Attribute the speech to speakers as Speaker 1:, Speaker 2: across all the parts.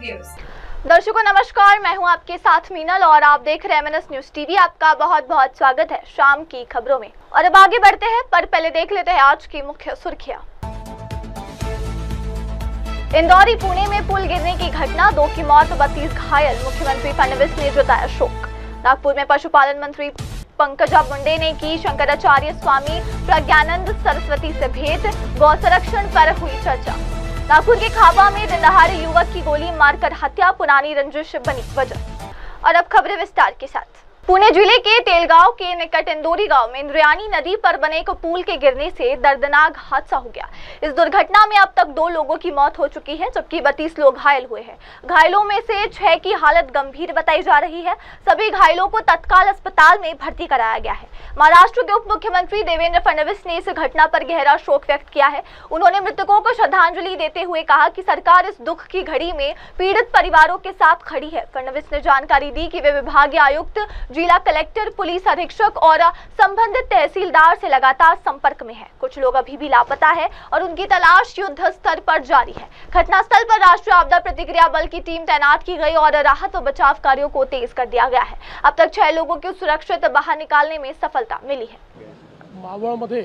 Speaker 1: Viewers.
Speaker 2: दर्शकों नमस्कार, मैं हूं आपके साथ मीनल और आप देख रहे हैं MNS न्यूज टीवी। आपका बहुत बहुत स्वागत है शाम की खबरों में। और अब आगे बढ़ते हैं, पर पहले देख लेते हैं आज की मुख्य सुर्खियां। इंदौरी पुणे में पुल गिरने की घटना, 2 की मौत, 32 घायल, मुख्यमंत्री फडणवीस ने जताया शोक। नागपुर में पशुपालन मंत्री पंकजा मुंडे ने की शंकराचार्य स्वामी प्रज्ञानंद सरस्वती से भेंट, गौ संरक्षण पर हुई चर्चा। नागपुर के खाबा में दिन दहाड़े युवक की गोली मारकर हत्या, पुरानी रंजिश बनी वजह। और अब खबरें विस्तार के साथ। पुणे जिले के तेलगांव के निकट इंदौरी गांव में इंद्रायणी नदी पर बने एक पुल के गिरने से दर्दनाक हादसा हो गया। इस दुर्घटना में अब तक 2 लोगों की मौत हो चुकी है, जबकि 32 लोग घायल हुए हैं। घायलों में से 6 की हालत गंभीर बताई जा रही है। सभी घायलों को तत्काल अस्पताल में भर्ती कराया गया है। महाराष्ट्र के उप मुख्यमंत्री देवेंद्र फडणवीस ने इस घटना पर गहरा शोक व्यक्त किया है। उन्होंने मृतकों को श्रद्धांजलि देते हुए कहा कि सरकार इस दुख की घड़ी में पीड़ित परिवारों के साथ खड़ी है। फडणवीस ने जानकारी दी कि वे विभागीय आयुक्त, जिला कलेक्टर, पुलिस अधीक्षक और संबंधित तहसीलदार से लगातार संपर्क में है। कुछ लोग अभी भी लापता है और उनकी तलाश युद्ध स्तर पर जारी है। घटनास्थल पर राष्ट्रीय आपदा प्रतिक्रिया बल की टीम तैनात की गई और राहत व बचाव कार्यों को तेज कर दिया गया है। अब तक 6 लोगों को सुरक्षित बाहर निकालने में सफलता मिली है।
Speaker 3: मावळमध्ये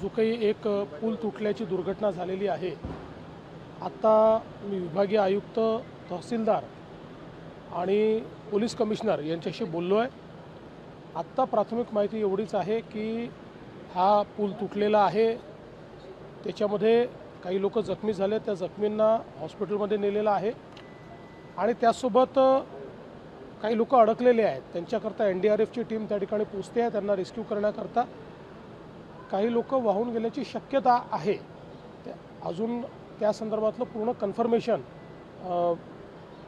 Speaker 3: जो काही एक पूल तुटल्याची दुर्घटना झालेली आहे, आता मी विभागीय आयुक्त, तहसीलदार आणि पोलीस कमिशनर यांच्याशी बोललो आहे। आत्ता प्राथमिक माहिती एवढीच आहे की हा पूल तुटलेला आहे, त्याच्यामध्ये काही लोक जखमी झाले, त्या जखमींना हॉस्पिटलमध्ये नेलेलं आहे आणि त्यासोबत काही लोक अडकलेले आहेत। त्यांच्याकरता NDRFची टीम त्या ठिकाणी पोहोचते आहे, त्यांना रेस्क्यू करण्याकरता। काही लोक वाहून गेल्याची शक्यता आहे, अजून त्या संदर्भातलं पूर्ण कन्फर्मेशन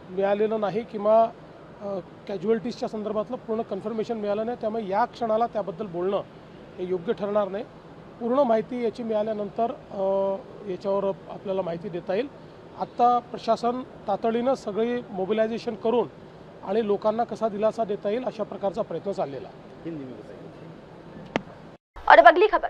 Speaker 3: मिळालेलं नाही किंवा कॅज्युअल्टीजच्या संदर्भातलं पूर्ण कन्फर्मेशन मिळालं नाही, त्यामुळे या क्षणाला त्याबद्दल बोलणं हे योग्य ठरणार नाही। पूर्ण माहिती याची मिळाल्यानंतर याच्यावर आपल्याला माहिती देता येईल। आत्ता प्रशासन तातडीनं सगळी मोबिलायझेशन करून आणि लोकांना कसा दिलासा देता येईल अशा प्रकारचा प्रयत्न चाललेला आहे।
Speaker 2: और अब अगली खबर।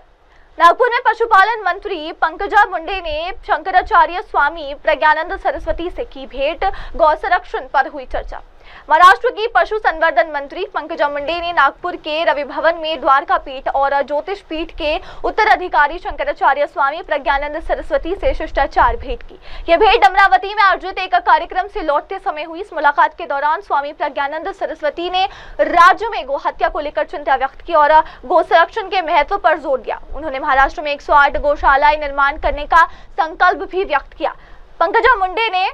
Speaker 2: नागपुर में पशुपालन मंत्री पंकजा मुंडे ने शंकराचार्य स्वामी प्रज्ञानंद सरस्वती से की भेंट, गौ संरक्षण पर हुई चर्चा। महाराष्ट्र की पशु संवर्धन मंत्री पंकजा मुंडे ने नागपुर के रवि भवन में द्वारका पीठ और ज्योतिष पीठ के उत्तराधिकारी शंकराचार्य स्वामी प्रज्ञानंद सरस्वती से शिष्टाचार भेंट की। यह भेंट अमरावती में आयोजित एक कार्यक्रम से लौटते समय हुई। इस मुलाकात के दौरान स्वामी प्रज्ञानंद सरस्वती ने राज्य में गौ हत्या को लेकर चिंता व्यक्त की और गौ संरक्षण के महत्व पर जोर दिया। उन्होंने महाराष्ट्र में 108 गौशालाएं निर्माण करने का संकल्प भी व्यक्त किया। पंकजा मुंडे ने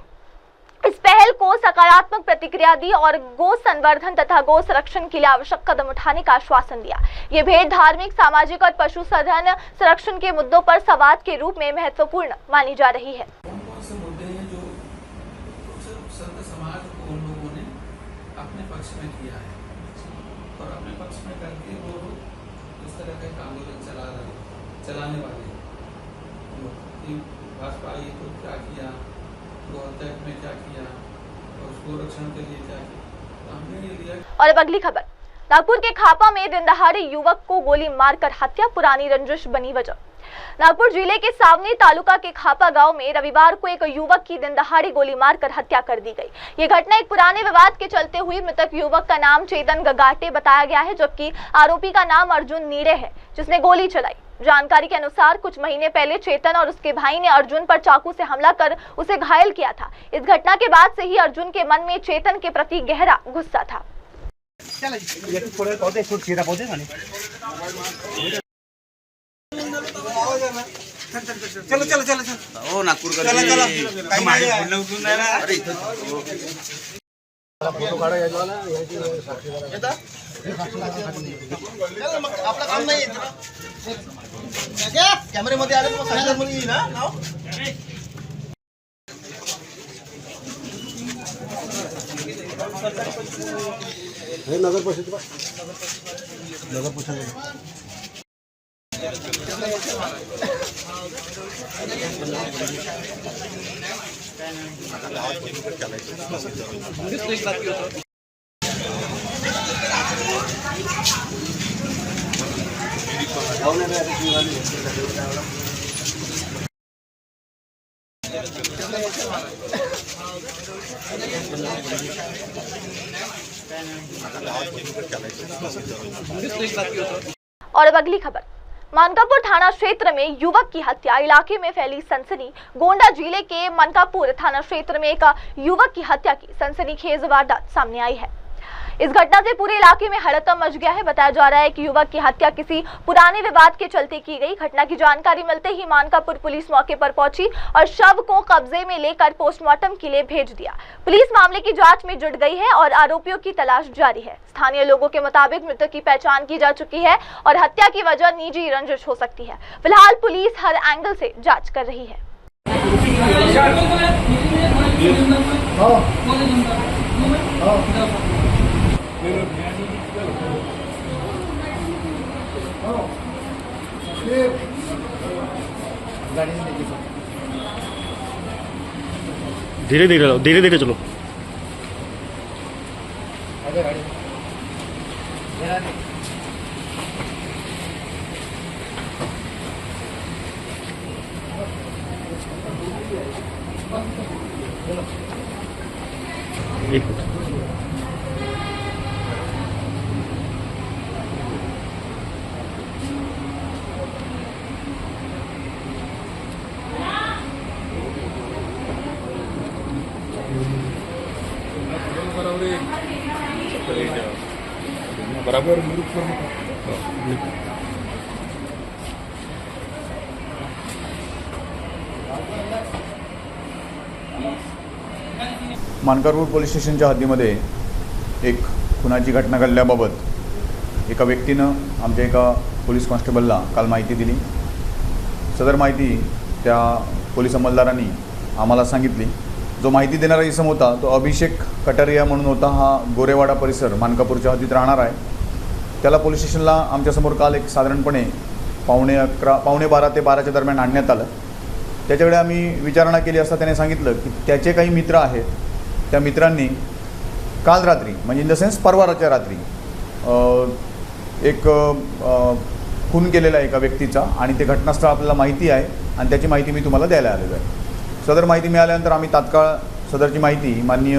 Speaker 2: इस पहल को सकारात्मक प्रतिक्रिया दी और गौ संवर्धन तथा गौ संरक्षण के लिए आवश्यक कदम उठाने का आश्वासन दिया। ये भेंट धार्मिक, सामाजिक और पशुधन संरक्षण के मुद्दों पर संवाद के रूप में महत्वपूर्ण मानी जा रही है।
Speaker 4: कौन से मुद्दे हैं जो संत समाज को उन लोगों ने अपने पक्ष में किया है और अपने पक्ष में करके वो इस तरह का आंदोलन चलाने वाले भाजपा आई तो क्या किया, में क्या किया और उसको रक्षण के लिए क्या किया, हमने ये लिया। और
Speaker 2: अब अगली खबर। नागपुर के खापा में दिन दहाड़े युवक को गोली मारकर हत्या, पुरानी रंजिश बनी वजह। नागपुर जिले के सावनी तालुका के खापा गांव में रविवार को एक युवक की दिन दहाड़े गोली मारकर हत्या कर दी गई। ये घटना एक पुराने विवाद के चलते हुई। मृतक युवक का नाम चेतन गगाटे बताया गया है, जबकि आरोपी का नाम अर्जुन नीड़े है, जिसने गोली चलाई। जानकारी के अनुसार कुछ महीने पहले चेतन और उसके भाई ने अर्जुन पर चाकू से हमला कर उसे घायल किया था। इस घटना के बाद से ही अर्जुन के मन में चेतन के प्रति गहरा गुस्सा था।
Speaker 5: चलो चलो चलो चलो नागपूर फोटो काढा आपलं काम नाही कॅमेऱ्यामध्ये आले मग सांगितलं मुली येईल ना नाव हे नगर परिषद
Speaker 2: और अब अगली खबर, मनकापुर थाना क्षेत्र में युवक की हत्या, इलाके में फैली सनसनी। गोंडा जिले के मनकापुर थाना क्षेत्र में एक युवक की हत्या की सनसनीखेज वारदात सामने आई है। इस घटना से पूरे इलाके में हड़कंप मच गया है। बताया जा रहा है कि युवक की हत्या किसी पुराने विवाद के चलते की गई। घटना की जानकारी मिलते ही मनकापुर पुलिस मौके पर पहुंची और शव को कब्जे में लेकर पोस्टमार्टम के लिए भेज दिया। पुलिस मामले की जांच में जुट गई है और आरोपियों की तलाश जारी है। स्थानीय लोगों के मुताबिक मृतक की पहचान की जा चुकी है और हत्या की वजह निजी रंजिश हो सकती है। फिलहाल पुलिस हर एंगल से जाँच कर रही है।
Speaker 1: धीरे धीरे लो, धीरे धीरे चलो। एक मिनट। बराबर
Speaker 6: मनकापुर पोलीस स्टेशनच्या हद्दीमध्ये एक खुनाची घटना घडल्याबाबत एका व्यक्तीनं आमच्या एका पोलीस कॉन्स्टेबलला काल माहिती दिली। सदर माहिती त्या पोलीस अंमलदारांनी आम्हाला सांगितली। जो माहिती देणारा इसम होता तो अभिषेक कटारिया म्हणून होता। हा गोरेवाडा परिसर मनकापूरच्या हद्दीत राहणार आहे। त्याला पोलीस स्टेशनला आमच्यासमोर काल एक साधारणपणे पावणे 12 ते 12च्या दरम्यान आणण्यात आलं। त्याच्याकडे आम्ही विचारणा केली असता त्याने सांगितलं की त्याचे काही मित्र आहेत, त्या मित्रांनी काल रात्री म्हणजे इन द सेन्स परवाच्या रात्री एक खून केलेला एका व्यक्तीचा आणि ते घटनास्थळ आपल्याला माहिती आहे आणि त्याची माहिती मी तुम्हाला द्यायला आलेलो आहे। सदर माहिती मिळाल्यानंतर आम्ही तात्काळ सदरची माहिती माननीय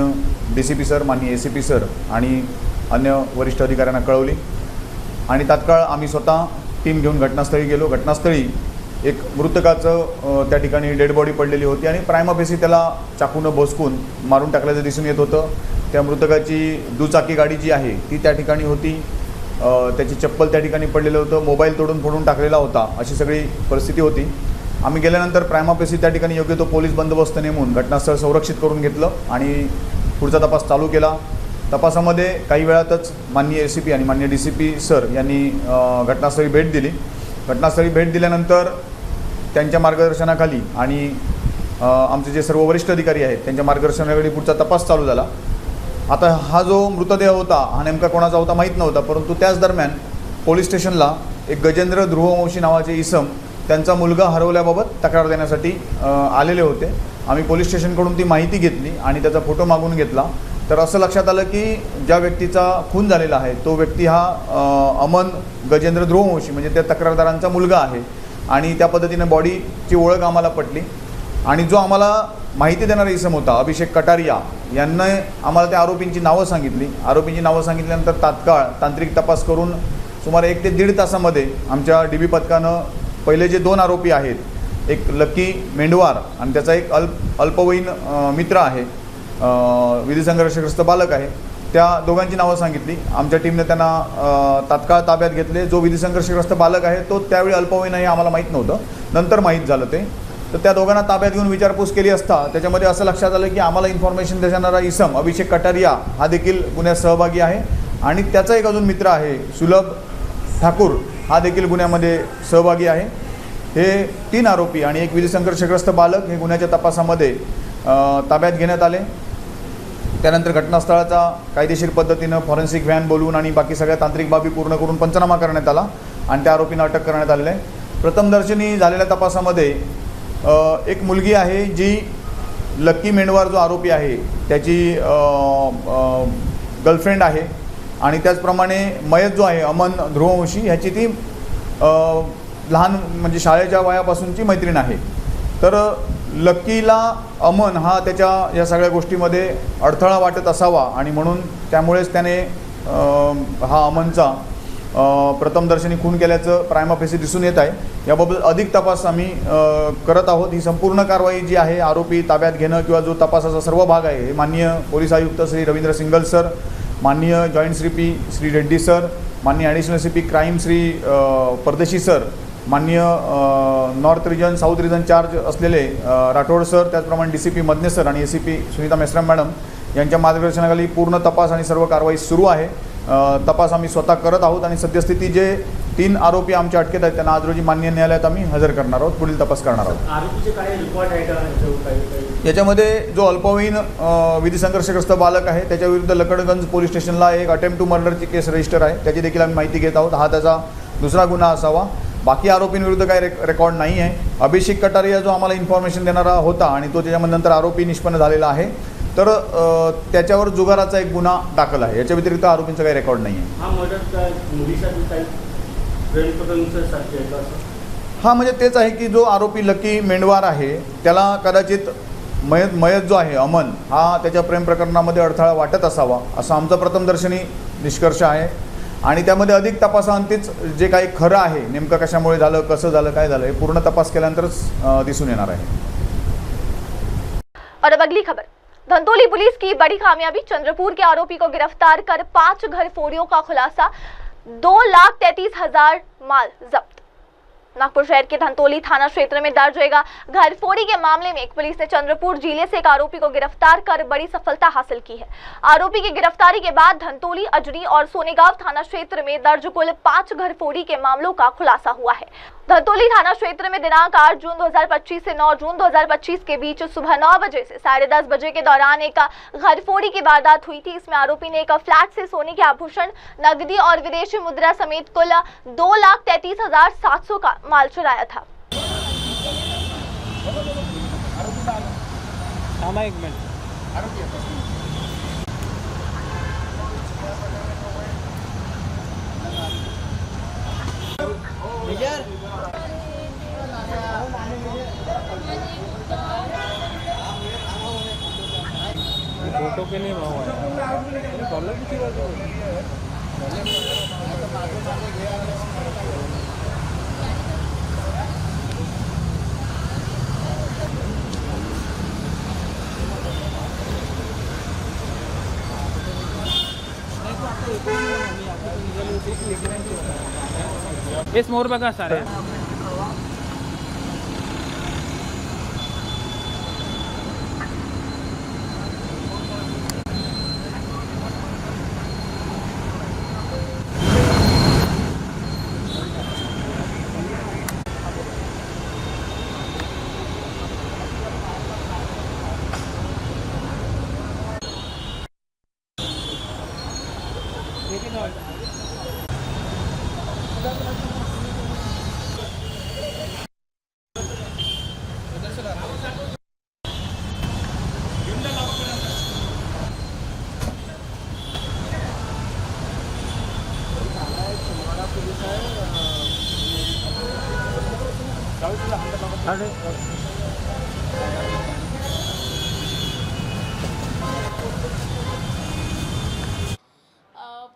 Speaker 6: DCP सर, माननीय ACP सर आणि अन्य वरिष्ठ अधिकाऱ्यांना कळवली आणि तात्काळ आम्ही स्वतः टीम घेऊन घटनास्थळी गेलो। घटनास्थळी एक मृतकाचं त्या ठिकाणी डेड बॉडी पडलेली होती आणि प्रायमा फेसी त्याला चाकूनं भोसकून मारून टाकल्याचं दिसून येत होतं। त्या मृतकाची दुचाकी गाडी जी आहे ती त्या ठिकाणी होती, त्याची चप्पल त्या ठिकाणी पडलेलं होतं, मोबाईल तोडून फोडून टाकलेला होता, अशी सगळी परिस्थिती होती। आम्ही गेल्यानंतर प्रायमा फेसी त्या ठिकाणी योग्य तो पोलीस बंदोबस्त नेमून घटनास्थळ संरक्षित करून घेतलं आणि पुढचा तपास चालू केला। तपासामध्ये काही वेळातच माननीय ACP आणि माननीय DCP सर यांनी घटनास्थळी भेट दिली। घटनास्थळी भेट दिल्यानंतर त्यांच्या मार्गदर्शनाखाली आणि आमचे जे सर्व वरिष्ठ अधिकारी आहेत त्यांच्या मार्गदर्शनाखाली पुढचा तपास चालू झाला। आता हा जो मृतदेह होता हा नेमका कोणाचा होता माहीत नव्हता, परंतु त्याच दरम्यान पोलीस स्टेशनला एक गजेंद्र ध्रुववंशी नावाचे इसम त्यांचा मुलगा हरवल्याबाबत तक्रार देण्यासाठी आलेले होते। आम्ही पोलीस स्टेशनकडून ती माहिती घेतली आणि त्याचा फोटो मागून घेतला। तर असं लक्षात आलं की ज्या व्यक्तीचा खून झालेला आहे तो व्यक्ती हा अमन गजेंद्र ध्रुववंशी म्हणजे त्या तक्रारदारांचा मुलगा आहे आणि त्या पद्धतीने बॉडीची ओळख आम्हाला पटली आणि जो आम्हाला माहिती देणारा इसम होता अभिषेक कटारिया यांना आम्हाला त्या आरोपींची नावं सांगितली। आरोपींची नावं सांगितल्यानंतर तात्काळ तांत्रिक तपास करून सुमारे 1 ते 1.5 तासामध्ये आमच्या DB पथकानं पहिले जे 2 आरोपी आहेत, एक लकी मेंढवार आणि त्याचा एक अल्पवयीन मित्र आहे, विधी संघर्षग्रस्त बालक आहे, त्या दोघांची नावं सांगितली। आमच्या टीमने त्यांना तात्काळ ताब्यात घेतले। जो विधी संघर्षग्रस्त बालक आहे तो त्यावेळी अल्पवयीन आहे आम्हाला माहीत नव्हतं, नंतर माहीत झालं ते। तर त्या दोघांना ताब्यात घेऊन विचारपूस केली असता त्याच्यामध्ये असं लक्षात आलं की आम्हाला इन्फॉर्मेशन देणारा इसम अभिषेक कटारिया हा देखील गुन्ह्यात सहभागी आहे आणि त्याचा एक अजून मित्र आहे सुलभ ठाकूर, हा देखील गुन्ह्यामध्ये सहभागी आहे। हे 3 आरोपी आणि एक विधी संघर्षग्रस्त बालक हे गुन्ह्याच्या तपासामध्ये ताब्यात घेण्यात आले। त्यानंतर घटनास्थळाचा कायदेशीर पद्धतीनं फॉरेन्सिक व्हॅन बोलवून आणि बाकी सगळ्या तांत्रिक बाबी पूर्ण करून पंचनामा करण्यात आला आणि त्या आरोपींना अटक करण्यात आलेली आहे। प्रथमदर्शनी झालेल्या तपासामध्ये एक मुलगी आहे जी लक्की मेंढवार जो आरोपी आहे त्याची गर्लफ्रेंड आहे आणि त्याचप्रमाणे मयत जो आहे अमन ध्रुववंशी ह्याची ती लहान म्हणजे शाळेच्या वयापासूनची मैत्रीण आहे। तर लकीला अमन हा त्याच्या या सगळ्या गोष्टीमध्ये अडथळा वाटत असावा आणि म्हणून त्यामुळेच त्याने हा अमनचा प्रथमदर्शनी खून केल्याचं प्रायमा फेसी दिसून येत आहे. याबाबत अधिक तपास आम्ही करत आहोत. ही संपूर्ण कारवाई जी आहे आरोपी ताब्यात घेणं किंवा जो तपासाचा सर्व भाग आहे हे माननीय पोलीस आयुक्त श्री रवींद्र सिंगल सर, माननीय joint CP Shri Reddy sir, माननीय additional CP crime Shri Pardeshi sir, माननीय north region south region charge असलेले राठोड सर, त्याचप्रमाणे DCP मदने सर आणि ACP सुनीता मेश्राम मॅडम यांच्या मार्गदर्शनाखाली पूर्ण तपास आणि सर्व कारवाई सुरू आहे. तपास आम्ही स्वतः करत आहोत आणि सद्यस्थिती जे 3 आरोपी आमच्या अटकेत आहेत त्यांना आज रोजी माननीय न्यायालयात आम्ही हजर करणार आहोत, पुढील तपास करणार आहोत.
Speaker 1: आरोपीचे काय रिपोर्ट आहे का?
Speaker 6: याच्यामध्ये जो अल्पवयीन विधी संघर्षग्रस्त बालक आहे त्याच्याविरुद्ध लकडगंज पोलीस स्टेशनला एक अटेम्प्ट टू मर्डरची केस रजिस्टर आहे, त्याची देखील आम्ही माहिती घेत आहोत. हा त्याचा दुसरा गुन्हा असावा. बाकी आरोपींविरुद्ध काही रेकॉर्ड नाही आहे. अभिषेक कटारिया जो आम्हाला इन्फॉर्मेशन देणारा होता आणि तो त्याच्यामध्ये नंतर आरोपी निष्पन्न झालेला आहे, तर त्याच्यावर जुगाराचा एक गुन्हा दाखल आहे. याच्या व्यतिरिक्त आरोपींचा काही रेकॉर्ड नाही आहे.
Speaker 1: हा मर्डर मुलीसाठी काही प्रेमप्रकरणासारखे आहे का असं?
Speaker 6: हा म्हणजे तेच आहे की जो आरोपी लकी मेंढवार आहे त्याला कदाचित मयत जो आहे अमन हा त्याच्या प्रेम प्रकरणामध्ये अडथळा वाटत असावा असा आमचा प्रथमदर्शनी निष्कर्ष आहे. आणि त्यामध्ये अधिक तपासाअंतीच जे काही खरं आहे नेमकं कशामुळे झालं, कसं झालं, काय झालं हे पूर्ण तपास केल्यानंतरच दिसून येणार आहे.
Speaker 2: और अब अगली खबर, धंतोली पुलिस की बड़ी कामयाबी, चंद्रपुर के आरोपी को गिरफ्तार कर 5 घरफोड़ियों का खुलासा, 2,33,000 माल जब्त। नागपुर शहर के धंतोली थाना क्षेत्र में दर्ज होगा घरफोड़ी के मामले में पुलिस ने चंद्रपुर जिले से एक आरोपी को गिरफ्तार कर बड़ी सफलता हासिल की है। आरोपी की गिरफ्तारी के बाद धंतोली, अजरी और सोनेगांव थाना क्षेत्र में दर्ज कुल 5 घरफोड़ी के मामलों का खुलासा हुआ है। धंतोली थाना क्षेत्र में दिनांक 8 जून 2025 से 9 जून 2025 के बीच सुबह 9 बजे से 10:30 बजे के दौरान एक घरफोड़ी की वारदात हुई थी। इसमें आरोपी ने एक फ्लैट से सोने के आभूषण, नकदी और विदेशी मुद्रा समेत कुल 2,33,700 का माल चुराया था।
Speaker 3: फोटो के लिए
Speaker 7: इस मोर बघा सारे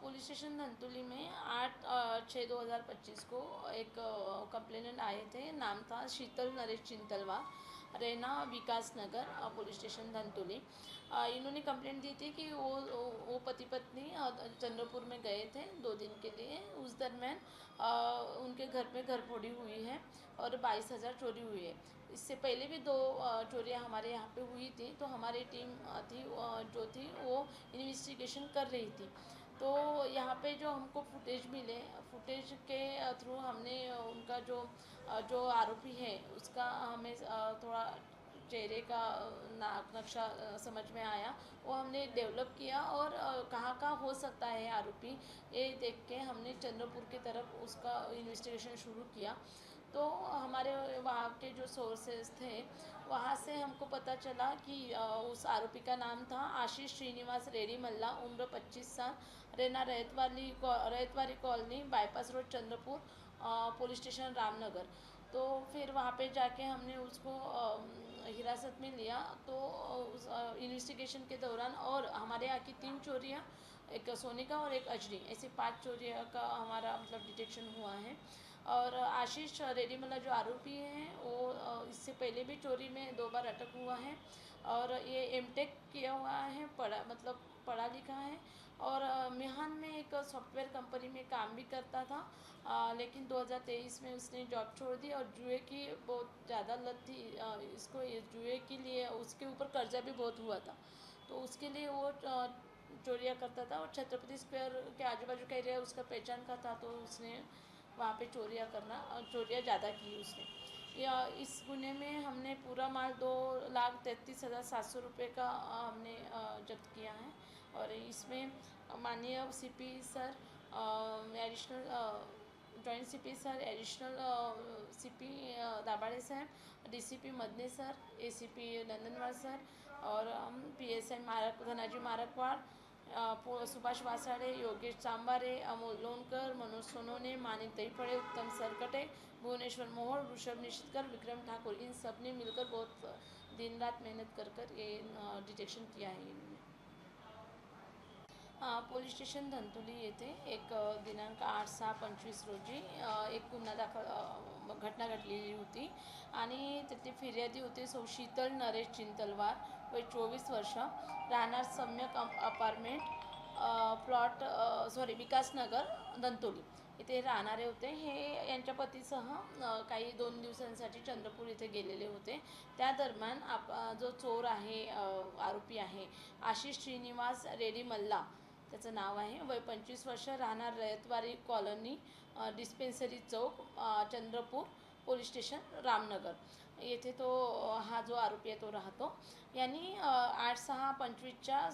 Speaker 8: पुलिस स्टेशन धंतोली में 8/6/2025 को एक कंप्लेनेंट आए थे। नाम था शीतल नरेश चिंतलवा, रहना विकास नगर, पुलिस स्टेशन धंतोली। इन्होंने कंप्लेंट दी थी कि वो पति पत्नी चंद्रपुर में गए थे 2 दिन के लिए। उस दरमियान उनके घर पे घरफोड़ी हुई है और 22,000 चोरी हुई है। इससे पहले भी 2 चोरियाँ हमारे यहाँ पे हुई थी, तो हमारी टीम थी जो थी वो इन्वेस्टिगेशन कर रही थी। तो यहाँ पे जो हमको फुटेज मिले, फुटेज के थ्रू हमने उनका जो आरोपी है उसका हमें थोड़ा चेहरे का नक्शा समझ में आया, वो हमने डेवलप किया और कहाँ हो सकता है आरोपी, ये देख के हमने चंद्रपुर की तरफ उसका इन्वेस्टिगेशन शुरू किया। तो हमारे वहाँ के जो सोर्सेज थे वहाँ से हमको पता चला कि उस आरोपी का नाम था आशीष श्रीनिवास रेड्डी मल्ला, उम्र 25 साल, रहना Rayatwari colony, bypass road, Chandrapur, police station Ramnagar. तो फिर वहाँ पे जाके हमने उसको हिरासत में लिया। तो उस इन्वेस्टिगेशन के दौरान और हमारे यहाँ की 3 चोरियाँ, एक सोने का और एक अजनी, ऐसे 5 चोरियाँ का हमारा मतलब डिटेक्शन हुआ है। और आशीष रेड्डी मल्ला जो आरोपी हैं वो इससे पहले भी चोरी में 2 बार अटक हुआ है और ये एमटेक किया हुआ है, पढ़ा लिखा है और मिहान में एक सॉफ्टवेयर कंपनी में काम भी करता था। लेकिन 2023 में उसने जॉब छोड़ दी और जुए की बहुत ज़्यादा लत थी इसको, जुए के लिए उसके ऊपर कर्जा भी बहुत हुआ था, तो उसके लिए वो चोरियाँ करता था और छत्रपति स्क्वायर के आजू बाजू का एरिया उसका पहचान का था, तो उसने वहाँ पे चोरियाँ ज़्यादा की उसने। या इस गुने में हमने पूरा माल 2,33,700 रुपये का हमने जब्त किया है और इसमें माननीय CP sir, additional joint CP sir, additional CP Dabhade साहब, DCP Madane sir, ACP Nandanwar sir और हम पीएसआई धनाजी मारकवाड़, सुभाष वासाड़े, योगेश चांबारे, अमोल लोनकर, मनोज सोनोने, मानिक दहीपड़े, उत्तम सरकटे, भुवनेश्वर मोहोड़, ऋषभ निश्चितकर, विक्रम ठाकुर, इन सब ने मिलकर बहुत दिन रात मेहनत कर ये डिटेक्शन किया है इन्होंने। पोलीस स्टेशन धंतुली येथे एक दिनांक 8/6/25 रोजी एक घटना घडलेली होती आणि तिथे फिर्यादी होते सौ शीतल नरेश चिंतलवार, वय 24 वर्ष, राहणार सम्यक अपार्टमेंट, प्लॉट विकासनगर, धंतोली इथे राहणारे होते। हे यांच्या पतीसह काही 2 दिवसांसाठी चंद्रपूर इथे गेलेले होते। त्या दरम्यान जो चोर आहे, आरोपी आहे आशिष श्रीनिवास रेड्डी मल्ला, त्याचं नाव आहे, वय 25 वर्ष, राहणार रयतवारी कॉलनी, डिस्पेन्सरी चौक, चंद्रपूर, पोलीस स्टेशन रामनगर येथे तो हा जो आरोपी आहे तो राहतो। यांनी 8/6/25च्या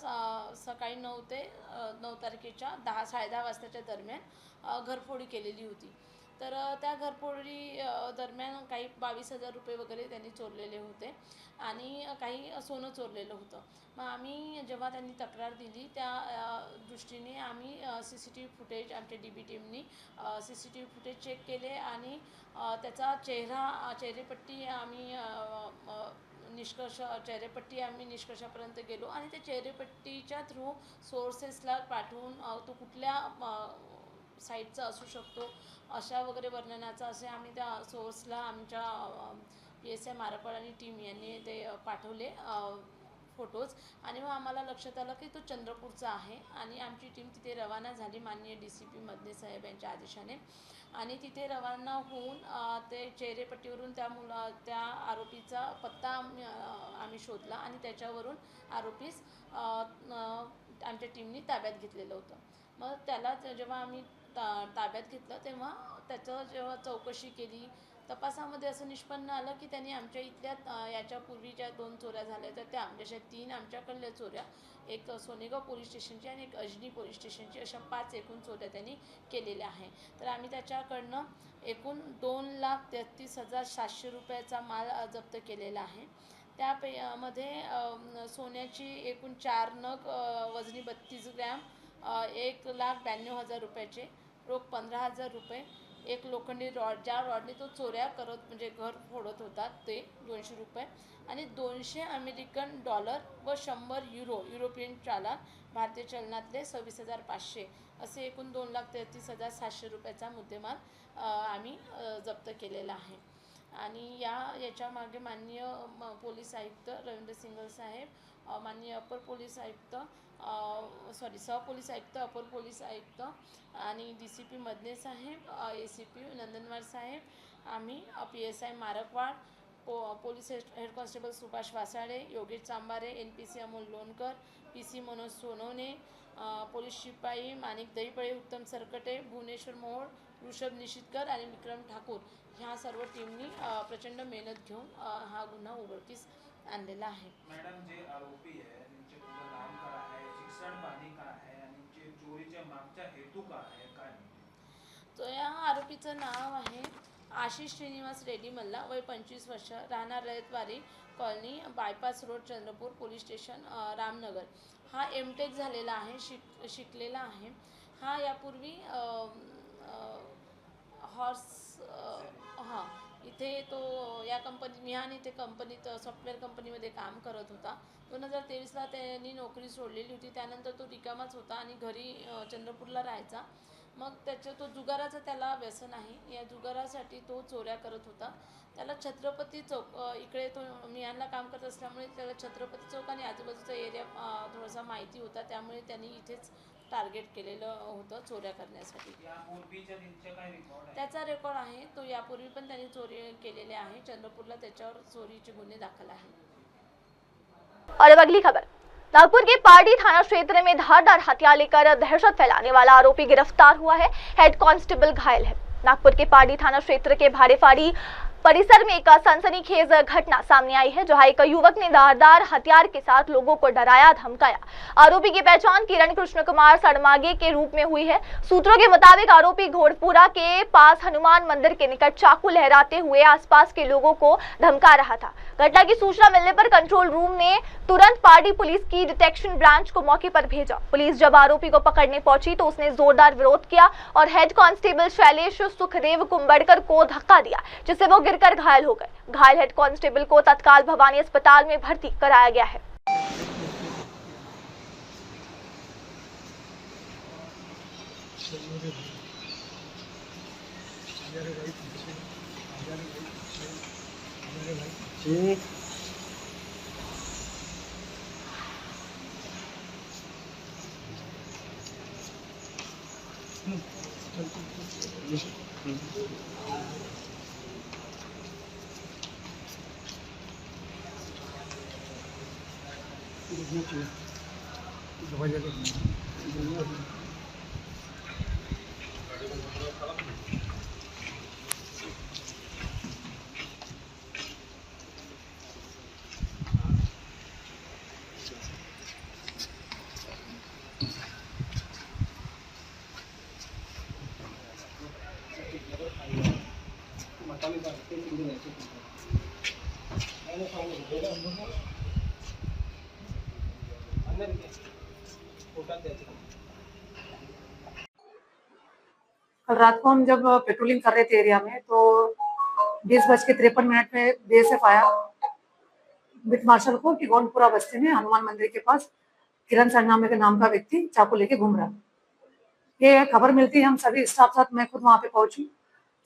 Speaker 8: सकाळी 9 तारखेच्या 10-10:30 वाजताच्या दरम्यान घरफोडी केलेली होती। तर त्या घरफोडी दरम्यान काही 22,000 रुपये वगैरे त्यांनी चोरलेले होते आणि काही सोनं चोरलेलं होतं। मग आम्ही जेव्हा त्यांनी तक्रार दिली त्या दृष्टीने आम्ही CCTV फुटेज आमच्या DB टीमनी CCTV फुटेज चेक केले आणि त्याचा चेहरेपट्टी आम्ही निष्कर्षापर्यंत गेलो आणि त्या चेहरेपट्टीच्या थ्रू सोर्सेसला पाठवून तो कुठल्या साईटचा असू शकतो अशा वगैरे वर्णनाचा असे आम्ही त्या सोर्सला आमच्या PSI मारकवाड आणि टीम यांनी ते पाठवले फोटोज आणि मग आम्हाला लक्षात आलं की तो चंद्रपूरचा आहे आणि आमची टीम तिथे रवाना झाली माननीय DCP मदने साहेब यांच्या आदेशाने आणि तिथे रवाना होऊन ते चेहरेपट्टीवरून त्या आरोपीचा पत्ता आम्ही शोधला आणि त्याच्यावरून आरोपीस आमच्या टीमनी ताब्यात घेतलेलं होतं। मग त्याला जेव्हा आम्ही ताब्यात घेतलं तेव्हा त्याचं जेव्हा चौकशी केली तपासामध्ये असं निष्पन्न आलं की त्यांनी आमच्या इथल्या याच्यापूर्वी ज्या 2 चोऱ्या झाल्या होत्या त्या जशा 3 आमच्याकडल्या चोऱ्या, एक सोनेगाव पोलीस स्टेशनची आणि एक अजनी पोलीस स्टेशनची, अशा 5 एकूण चोऱ्या त्यांनी केलेल्या आहे। तर आम्ही त्याच्याकडनं एकूण 2,33,700 रुपयाचा माल जप्त केलेला आहे। त्यामध्ये सोन्याची एकूण 4 नग वजनी 32 ग्रॅम, 1,92,000 रुपयाचे, रोख 15,000 रुपये, एक लोखंडी रॉड, ज्या रॉडने तो चोऱ्या करत म्हणजे घर फोडत होता ते 200 रुपये आणि 200 अमेरिकन डॉलर व 100 युरोपियन चालान भारतीय चलनातले 26,500 असे एकूण 2,33,700 रुपयाचा मुद्देमाल आम्ही जप्त केलेला आहे। आणि याच्या मागे माननीय पोलीस आयुक्त रवींद्र सिंगल साहेब, माननीय अपर पोलीस आयुक्त सहपोलीस आयुक्त, अपर पोलीस आयुक्त आणि DCP मदने साहेब, ACP नंदनवार साहेब, आम्ही PSI Markwad, police head constable Subhash Wasade, Yogesh Chambare, NPC Amol Lonkar, PC Manoj Sonone, police शिपाई मानिक दहीपड़े, उत्तम सरकटे, भुवनेश्वर मोहोड़, ऋषभ निश्चितकर आणि विक्रम ठाकूर ह्या सर्व टीमनी प्रचंड मेहनत घेऊन हा गुन्हा उघडकीस आणलेला आहे।
Speaker 5: मॅडम, जे आरोपी आहे त्यांचे पूर्ण नाम काय आहे, शिक्षण पाणी काय आहे आणि जे चोरीच्या मागचा हेतू काय आहे, काय
Speaker 8: तो या आरोपीचं नाव आहे आशिष श्रीनिवास रेड्डी मल्ला, वय 25 वर्ष, राहणार Rayatwari colony, bypass road, Chandrapur, police station Ramnagar. हा एमटेक झालेला आहे, शिकलेला आहे. हा यापूर्वी इथे तो या कंपनी मिहान इथे कंपनीत सॉफ्टवेअर कंपनीमध्ये काम करत होता. 2023ला त्यांनी नोकरी सोडलेली होती. त्यानंतर तो रिकामाच होता आणि घरी चंद्रपूरला राहायचा. मग तो जुगाराचं त्याला व्यसन आहे. या जुगारासाठी तो चोऱ्या करत होता. त्याला छत्रपती चौक इकडे तो मिहानला काम करत असल्यामुळे त्याला छत्रपती चौक आणि आजूबाजूचा एरिया थोडासा माहिती होता. त्यामुळे त्यांनी इथेच टार्गेट केलेलं होतं चोऱ्या करण्यासाठी. त्याचा रेकॉर्ड आहे. तो यापूर्वी पण त्यांनी चोरी केलेले आहे. चंद्रपूरला त्याच्यावर चोरीचे गुन्हे दाखल आहेत.
Speaker 2: और अब अगली खबर, नागपुर के पार्टी थाना क्षेत्र में धारदार हथियार लेकर दहशत फैलाने वाला आरोपी गिरफ्तार हुआ है। हेड कांस्टेबल घायल है। नागपुर के पार्टी थाना क्षेत्र के भारेफाड़ी परिसर में एक सनसनीखेज घटना सामने आई है, जहां एक युवक ने धारदार हथियार के साथ लोगों को डराया धमकाया। आरोपी की पहचान किरण कृष्ण कुमार सड़मागे के रूप में हुई है। सूत्रों के मुताबिक आरोपी घोड़पुरा के पास हनुमान मंदिर के निकट चाकू लहराते हुए आसपास के लोगों को धमका रहा था। घटना की सूचना मिलने पर कंट्रोल रूम ने तुरंत पार्टी पुलिस की डिटेक्शन ब्रांच को मौके पर भेजा। पुलिस जब आरोपी को पकड़ने पहुंची तो उसने जोरदार विरोध किया और हेड कांस्टेबल शैलेश सुखदेव कुंबड़कर को धक्का दिया, जिससे वो गिरकर घायल हो गए। घायल हेड कांस्टेबल को तत्काल भवानी अस्पताल में भर्ती कराया गया है।
Speaker 9: कल रात को हम जब पेट्रोलिंग कर रहे थे एरिया में तो 20:53 में बीएसएफ आया बिट मार्शल को कि गोंडपुरा बस्ती में हनुमान मंदिर के पास किरण सरनामे के नाम का व्यक्ति चाकू लेके घूम रहा। ये खबर मिलती है, हम सभी स्टाफ साथ मैं खुद वहां पे पहुंची।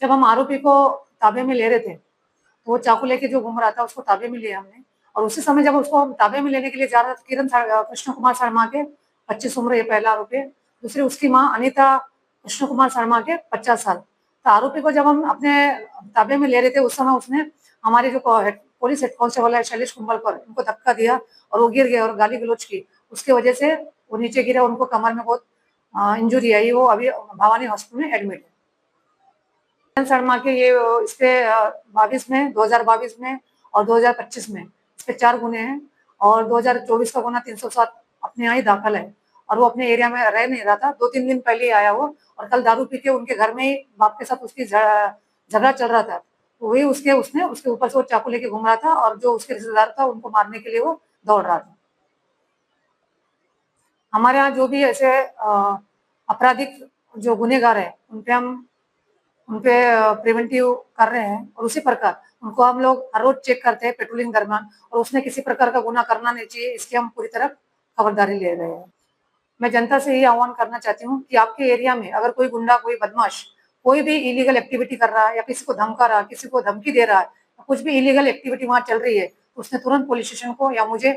Speaker 9: जब हम आरोपी को ताबे में ले रहे थे तो वो चाकू लेके जो घूम रहा था उसको ताबे में लिया हमने। और उसी समय जब उसको ताबे में लेने के लिए जा रहा था किरण कृष्ण कुमार शर्मा के 25 उम्र, ये पहला आरोपी है। दूसरी उसकी माँ अनिता कृष्ण कुमार शर्मा के 50 साल। तो आरोपी को जब हम अपने ताबे में ले रहे थे उस समय उसने हमारे जो पुलिस हेड कांस्टेबल है शैलेश कुंबलकर, उनको धक्का दिया और वो गिर गए और गाली गलौज की। उसकी वजह से वो नीचे गिरे, उनको कमर में बहुत इंजुरी आई। वो अभी भवानी हॉस्पिटल में एडमिट है। शर्मा के ये इस पे 2022 में और 2025 में इस पे 4 गुने हैं और 2024 का गुना 307 अपने यहाँ ही दाखिल है। और वो अपने एरिया में रह नहीं रहा था, 2-3 दिन पहले ही आया वो। और कल दारू पी के उनके घर में ही बाप के साथ उसकी झगड़ा चल रहा था। वही उसने उसके ऊपर से वो चाकू लेके घूम रहा था और जो उसके रिश्तेदार था उनको मारने के लिए वो दौड़ रहा था। हमारे यहाँ जो भी ऐसे आपराधिक जो गुनेगार है उनपे प्रिवेंटिव कर रहे हैं और उसी प्रकार उनको हम लोग हर रोज चेक करते हैं पेट्रोलिंग दरमियान। और उसने किसी प्रकार का गुना करना नहीं चाहिए, इसकी हम पूरी तरह खबरदारी ले रहे हैं। मैं जनता से यही आह्वान करना चाहती हूँ कि आपके एरिया में अगर कोई गुंडा, कोई बदमाश कोई भी इलीगल एक्टिविटी कर रहा है या किसी को धमका रहा है, किसी को धमकी दे रहा है, कुछ भी इलीगल एक्टिविटी वहां चल रही है तो उसने तुरंत पुलिस स्टेशन को या मुझे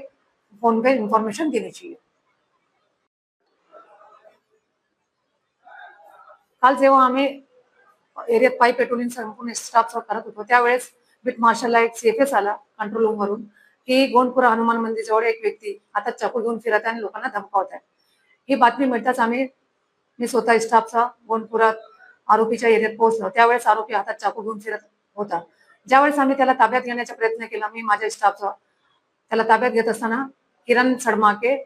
Speaker 9: फोन पे इन्फॉर्मेशन देनी चाहिए। काल जेव्हा आम्ही एरियात पायी पेट्रोलिंग संपूर्ण स्टाफ करत होतो त्यावेळेस बीट मार्शलला एक सीएफएस आला कंट्रोल रूम वरून की गोंडपुरा हनुमान मंदिर जवळ एक व्यक्ती आता चाकू घेऊन फिरत आहे आणि लोकांना धमकावत आहे। ही बातमी मिळताच मी स्वतः स्टाफचा गोंडपुरात आरोपीच्या एरियात पोहोचलो। त्यावेळेस आरोपी हातात चाकू घेऊन फिरत होता। ज्यावेळेस आम्ही त्याला ताब्यात घेण्याचा प्रयत्न केला, मी माझ्या स्टाफचा त्याला ताब्यात घेत असताना किरण सडमाके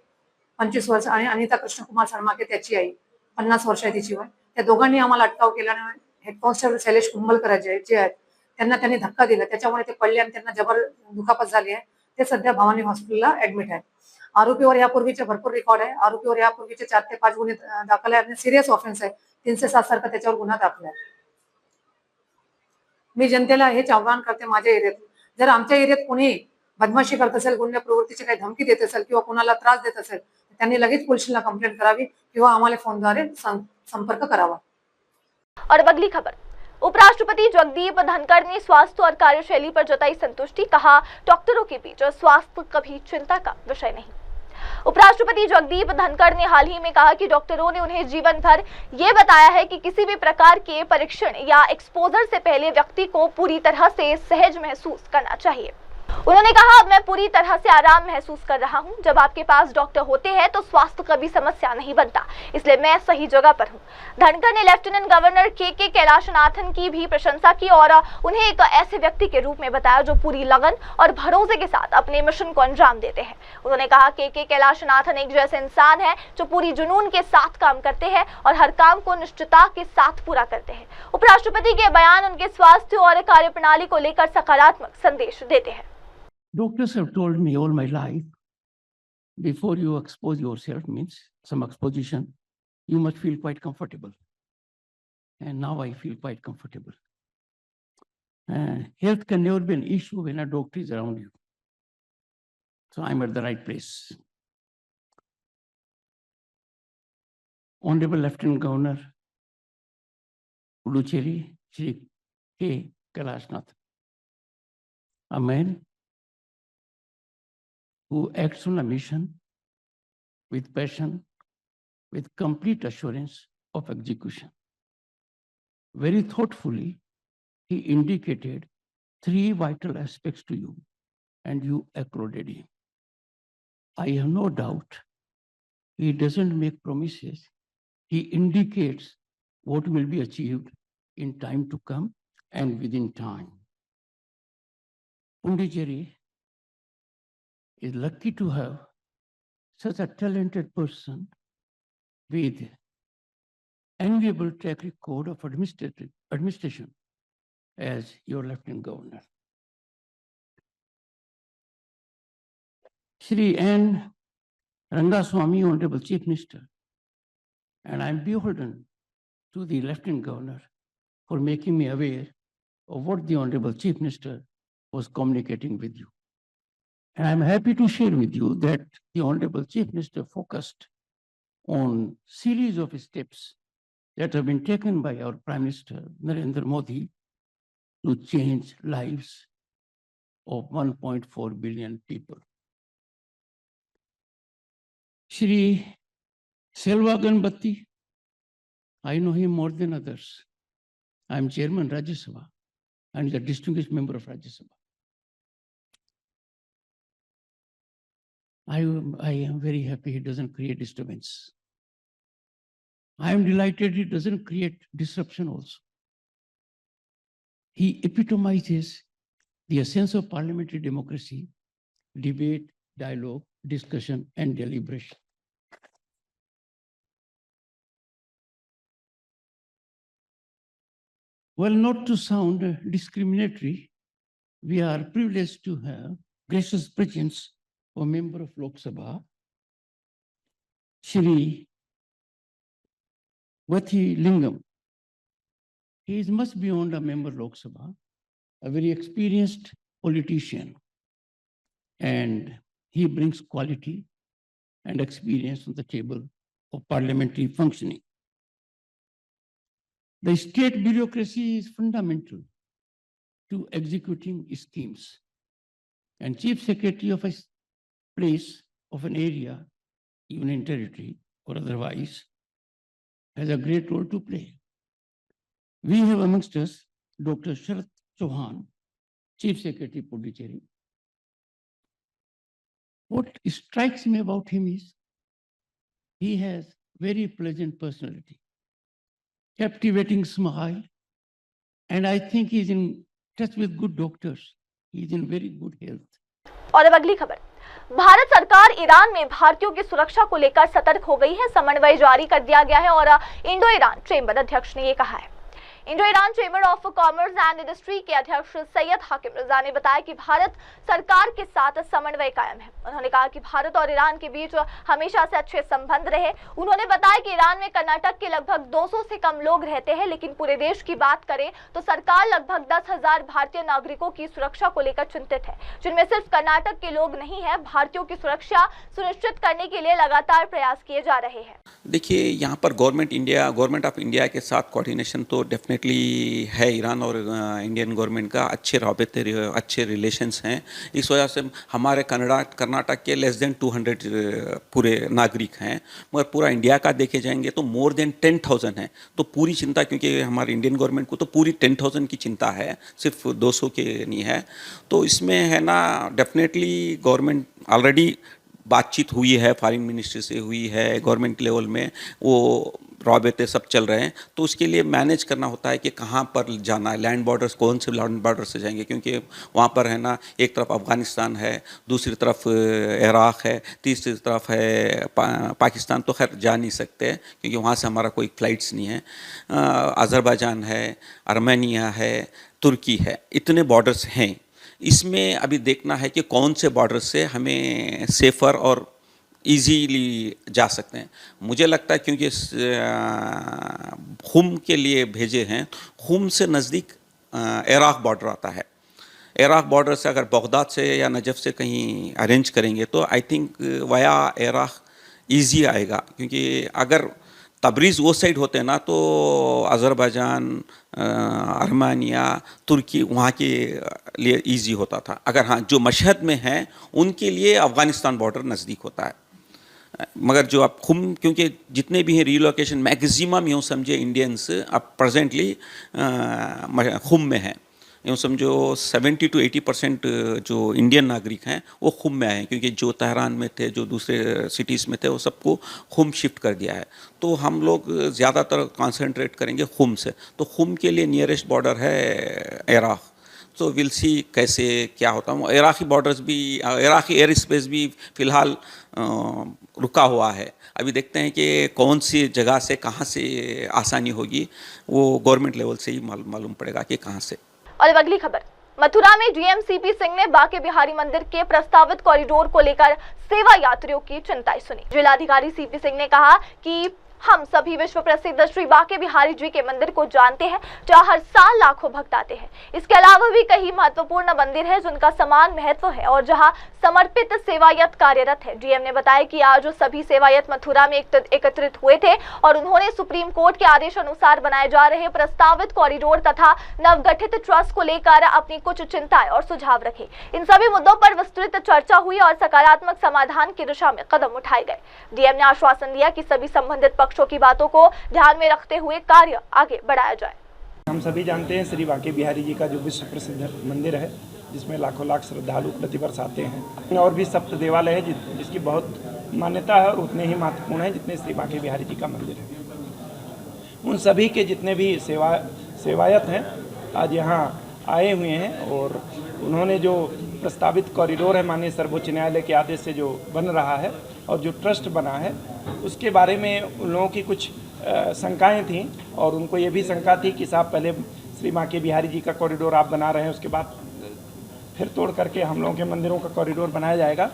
Speaker 9: 25 वर्ष आणि अनिता कृष्णकुमार शर्माके त्याची आई 50 वर्ष आहे तिची वय, त्या दोघांनी आम्हाला अटकाव केल्याने हेड कॉन्स्टेबल शैलेश कुंभलकर जे आहेत त्यांना त्यांनी धक्का दिला, त्याच्यामुळे ते पडले आणि त्यांना जबर दुखापत झाली आहे. ते सध्या भवानी हॉस्पिटलला ऍडमिट आहे. आरोपीवर यापूर्वीचे भरपूर रेकॉर्ड आहे. आरोपीवर यापूर्वीचे 4 ते 5 गुन्हे दाखल आहे आणि सिरियस ऑफेन्स आहे. 307 सारखा त्याच्यावर गुन्हा दाखल आहे. मी जनतेला हेच आव्हान करते, माझ्या एरियात जर आमच्या एरियात कोणी बदमाशी करत असेल, गुन्हे प्रवृत्तीची काही धमकी देत असेल किंवा कोणाला त्रास देत असेल, त्यांनी लगेच पोलिसांना कंप्लेंट करावी किंवा आम्हाला फोनद्वारे संपर्क करावा.
Speaker 2: और अब अगली खबर, उपराष्ट्रपति जगदीप धनखड़ ने स्वास्थ्य और कार्यशैली पर जताई संतुष्टि, कहा डॉक्टरों के बीच स्वास्थ्य कभी चिंता का विषय नहीं. उपराष्ट्रपति जगदीप धनखड़ ने हाल ही में कहा कि डॉक्टरों ने उन्हें जीवन भर ये बताया है कि किसी भी प्रकार के परीक्षण या एक्सपोजर से पहले व्यक्ति को पूरी तरह से सहज महसूस करना चाहिए. उन्होंने कहा, अब मैं पूरी तरह से आराम महसूस कर रहा हूं. जब आपके पास डॉक्टर होते हैं तो स्वास्थ्य कभी समस्या नहीं बनता, इसलिए मैं सही जगह पर हूं. धनखड़ ने लेफ्टिनेंट गवर्नर के कैलाशनाथन की भी प्रशंसा की और उन्हें एक ऐसे व्यक्ति के रूप में बताया जो पूरी लगन और भरोसे के साथ अपने मिशन को अंजाम देते हैं. उन्होंने कहा, के कैलाशनाथन एक जैसे इंसान है जो पूरी जुनून के साथ काम करते हैं और हर काम को निश्चितता के साथ पूरा करते हैं. उपराष्ट्रपति के बयान उनके स्वास्थ्य और कार्यप्रणाली को लेकर सकारात्मक संदेश देते हैं.
Speaker 10: Doctors have told me all my life, before you expose yourself, means some exposition, you must feel quite comfortable. And now I feel quite comfortable. Health can never be an issue when a doctor is around you. So I'm at the right place. Honorable Lieutenant Governor Puducherry, Shri K. Kailashnath, a man who acts on a mission with passion, with complete assurance of execution. Very thoughtfully, he indicated 3 vital aspects to you, and you accorded him. I have no doubt he doesn't make promises. He indicates what will be achieved in time to come and within time. Puducherry is lucky to have such a talented person with enviable track record of administration as your Lieutenant Governor. Shri N. Rangaswamy, Honorable Chief Minister, and I am beholden to the Lieutenant Governor for making me aware of what the Honorable Chief Minister was communicating with you. And I'm happy to share with you that the Honorable Chief Minister focused on series of steps that have been taken by our Prime Minister Narendra Modi to change lives of 1.4 billion people. Shri Selva Ganpati, I know him more than others. I'm Chairman Rajya Sabha and a distinguished member of Rajya Sabha. I am very happy he doesn't create disturbance. I am delighted he doesn't create disruption also. He epitomizes the essence of parliamentary democracy: debate, dialogue, discussion, and deliberation. Well, not to sound discriminatory, we are privileged to have gracious presence a member of Lok Sabha, Shri Vathi Lingam. He is much beyond a member of Lok Sabha, a very experienced politician, and he brings quality and experience on the table of parliamentary functioning. The state bureaucracy is fundamental to executing schemes, and Chief Secretary of a place of an area, even in territory or otherwise, has a great role to play. We have amongst us Dr. Sharat Chauhan, Chief Secretary Puducherry. What strikes me about him is he has very pleasant personality, captivating smile, and I think he's in touch with good doctors. He's in very good health.
Speaker 2: और अब अगली खबर, भारत सरकार Iran में भारतीयों की सुरक्षा को लेकर सतर्क हो गई है. समन्वय जारी कर दिया गया है और इंडो ईरान चैम्बर अध्यक्ष ने ये कहा है. Indo Iran chamber of commerce and industry के अध्यक्ष सैयद हाकिम रजा ने बताया कि भारत सरकार के साथ समन्वय कायम है। उन्होंने कहा कि भारत और ईरान के बीच हमेशा से अच्छे संबंध रहे। उन्होंने बताया कि ईरान में कर्नाटक के लगभग 200 से कम लोग रहते हैं, लेकिन पूरे देश की बात करें तो सरकार लगभग 10,000 भारतीय नागरिकों की सुरक्षा को लेकर चिंतित है, जिनमें सिर्फ कर्नाटक के लोग नहीं है। भारतीयों की सुरक्षा सुनिश्चित करने के लिए लगातार प्रयास किए जा रहे हैं।
Speaker 4: देखिए, यहाँ पर गवर्नमेंट ऑफ इंडिया के साथ कोऑर्डिनेशन तो डेफिनेटली है। ईरान और इंडियन गवर्नमेंट का अच्छे रिलेशंस हैं। इस वजह से हमारे कर्नाटक के लेस देन 200 पूरे नागरिक हैं, मगर पूरा इंडिया का देखे जाएंगे तो मोर देन 10,000 है। तो पूरी चिंता, क्योंकि हमारी इंडियन गवर्नमेंट को तो पूरी 10,000 की चिंता है, सिर्फ 200 के नहीं है। तो इसमें है ना, डेफिनेटली गवर्नमेंट ऑलरेडी बातचीत हुई है, फॉरेन मिनिस्ट्री से हुई है, गवर्नमेंट लेवल में वो रॉबते सब चल रहे हैं। तो उसके लिए मैनेज करना होता है कि कहाँ पर जाना है, लैंड बॉर्डर्स कौन से लैंड बॉर्डर से जाएंगे, क्योंकि वहाँ पर है ना, एक तरफ अफ़गानिस्तान है, दूसरी तरफ इराक़ है, तीसरी तरफ है पाकिस्तान। तो खैर जा नहीं सकते क्योंकि वहाँ से हमारा कोई फ़्लाइट्स नहीं है। अज़रबैजान है, आर्मेनिया है, तुर्की है, इतने बॉर्डर्स हैं। इसमें अभी देखना है कि कौन से बॉर्डर से हमें सेफ़र और इजीली जा सकते हैं। मुझे लगता है क्योंकि खुम के लिए भेजे हैं, खुम से नज़दीक इराक़ बॉर्डर आता है। इराक़ बॉर्डर से अगर बगदाद से या नजफ़ से कहीं अरेंज करेंगे तो I think via Iraq easy आएगा, क्योंकि अगर तबरीज़ वो साइड होते ना तो अज़रबैजान, आर्मेनिया, तुर्की वहाँ के लिए इजी होता था। अगर हाँ, जो मशहद में हैं उनके लिए अफ़गानिस्तान बॉर्डर नज़दीक होता है। मगर जो आप खुम, क्योंकि जितने भी हैं रिलोकेशन मैक्सिमम यूँ समझे इंडियंस अब प्रेजेंटली खुम में हैं। यूँ समझो 70 to 80% जो इंडियन नागरिक हैं वो खुम में आए हैं, क्योंकि जो तेहरान में थे, जो दूसरे सिटीज़ में थे, वो सबको खुम शिफ्ट कर दिया है। तो हम लोग ज़्यादातर कंसंट्रेट करेंगे खुम से। तो खुम के लिए नियरेस्ट बॉर्डर है इराक़। तो विल सी कैसे क्या होता है। इराक़ी बॉर्डर्स भी, इराक़ी एयर स्पेस भी फ़िलहाल रुका हुआ है। अभी देखते हैं कि कौन सी जगह से कहाँ से आसानी होगी, वो गवर्नमेंट लेवल से ही मालूम पड़ेगा कि कहाँ से।
Speaker 2: और अब अगली खबर, मथुरा में डीएम सीपी सिंह ने बांके बिहारी मंदिर के प्रस्तावित कॉरिडोर को लेकर सेवा यात्रियों की चिंताएं सुनी। जिलाधिकारी सीपी सिंह ने कहा कि हम सभी विश्व प्रसिद्ध श्री बांके बिहारी जी के मंदिर को जानते हैं, जहां हर साल लाखों भक्त आते हैं। इसके अलावा भी कई महत्वपूर्ण मंदिर हैं जिनका समान महत्व है और जहां समर्पित सेवायत कार्यरत है। डीएम ने बताया कि आज सभी सेवायत मथुरा में एकत्रित हुए थे और उन्होंने सुप्रीम कोर्ट के आदेश अनुसार बनाए जा रहे प्रस्तावित कॉरिडोर तथा नवगठित ट्रस्ट को लेकर अपनी कुछ चिंताएं और सुझाव रखे। इन सभी मुद्दों पर विस्तृत चर्चा हुई और सकारात्मक समाधान की दिशा में कदम उठाए गए। डीएम ने आश्वासन दिया कि सभी संबंधित पक्षों की बातों को ध्यान में रखते हुए कार्य आगे बढ़ाया जाए।
Speaker 11: हम सभी जानते हैं श्री बांके बिहारी जी का जो विश्व प्रसिद्ध मंदिर है, जिसमें लाखों लाख श्रद्धालु प्रतिवर्ष आते हैं, और भी सप्त देवालय है जिसकी बहुत मान्यता है और उतने ही महत्वपूर्ण है जितने श्री बांके बिहारी जी का मंदिर है। उन सभी के जितने भी सेवायत हैं आज यहाँ आए हुए हैं और उन्होंने जो प्रस्तावित कॉरिडोर है माननीय सर्वोच्च न्यायालय के आदेश से जो बन रहा है और जो ट्रस्ट बना है, उसके बारे में उन लोगों की कुछ शंकाएं थीं और उनको ये भी शंका थी कि साहब पहले श्री बांके बिहारी जी का कॉरिडोर आप बना रहे हैं, उसके बाद फिर तोड़ करके हम लोगों के मंदिरों का कॉरिडोर बनाया जाएगा।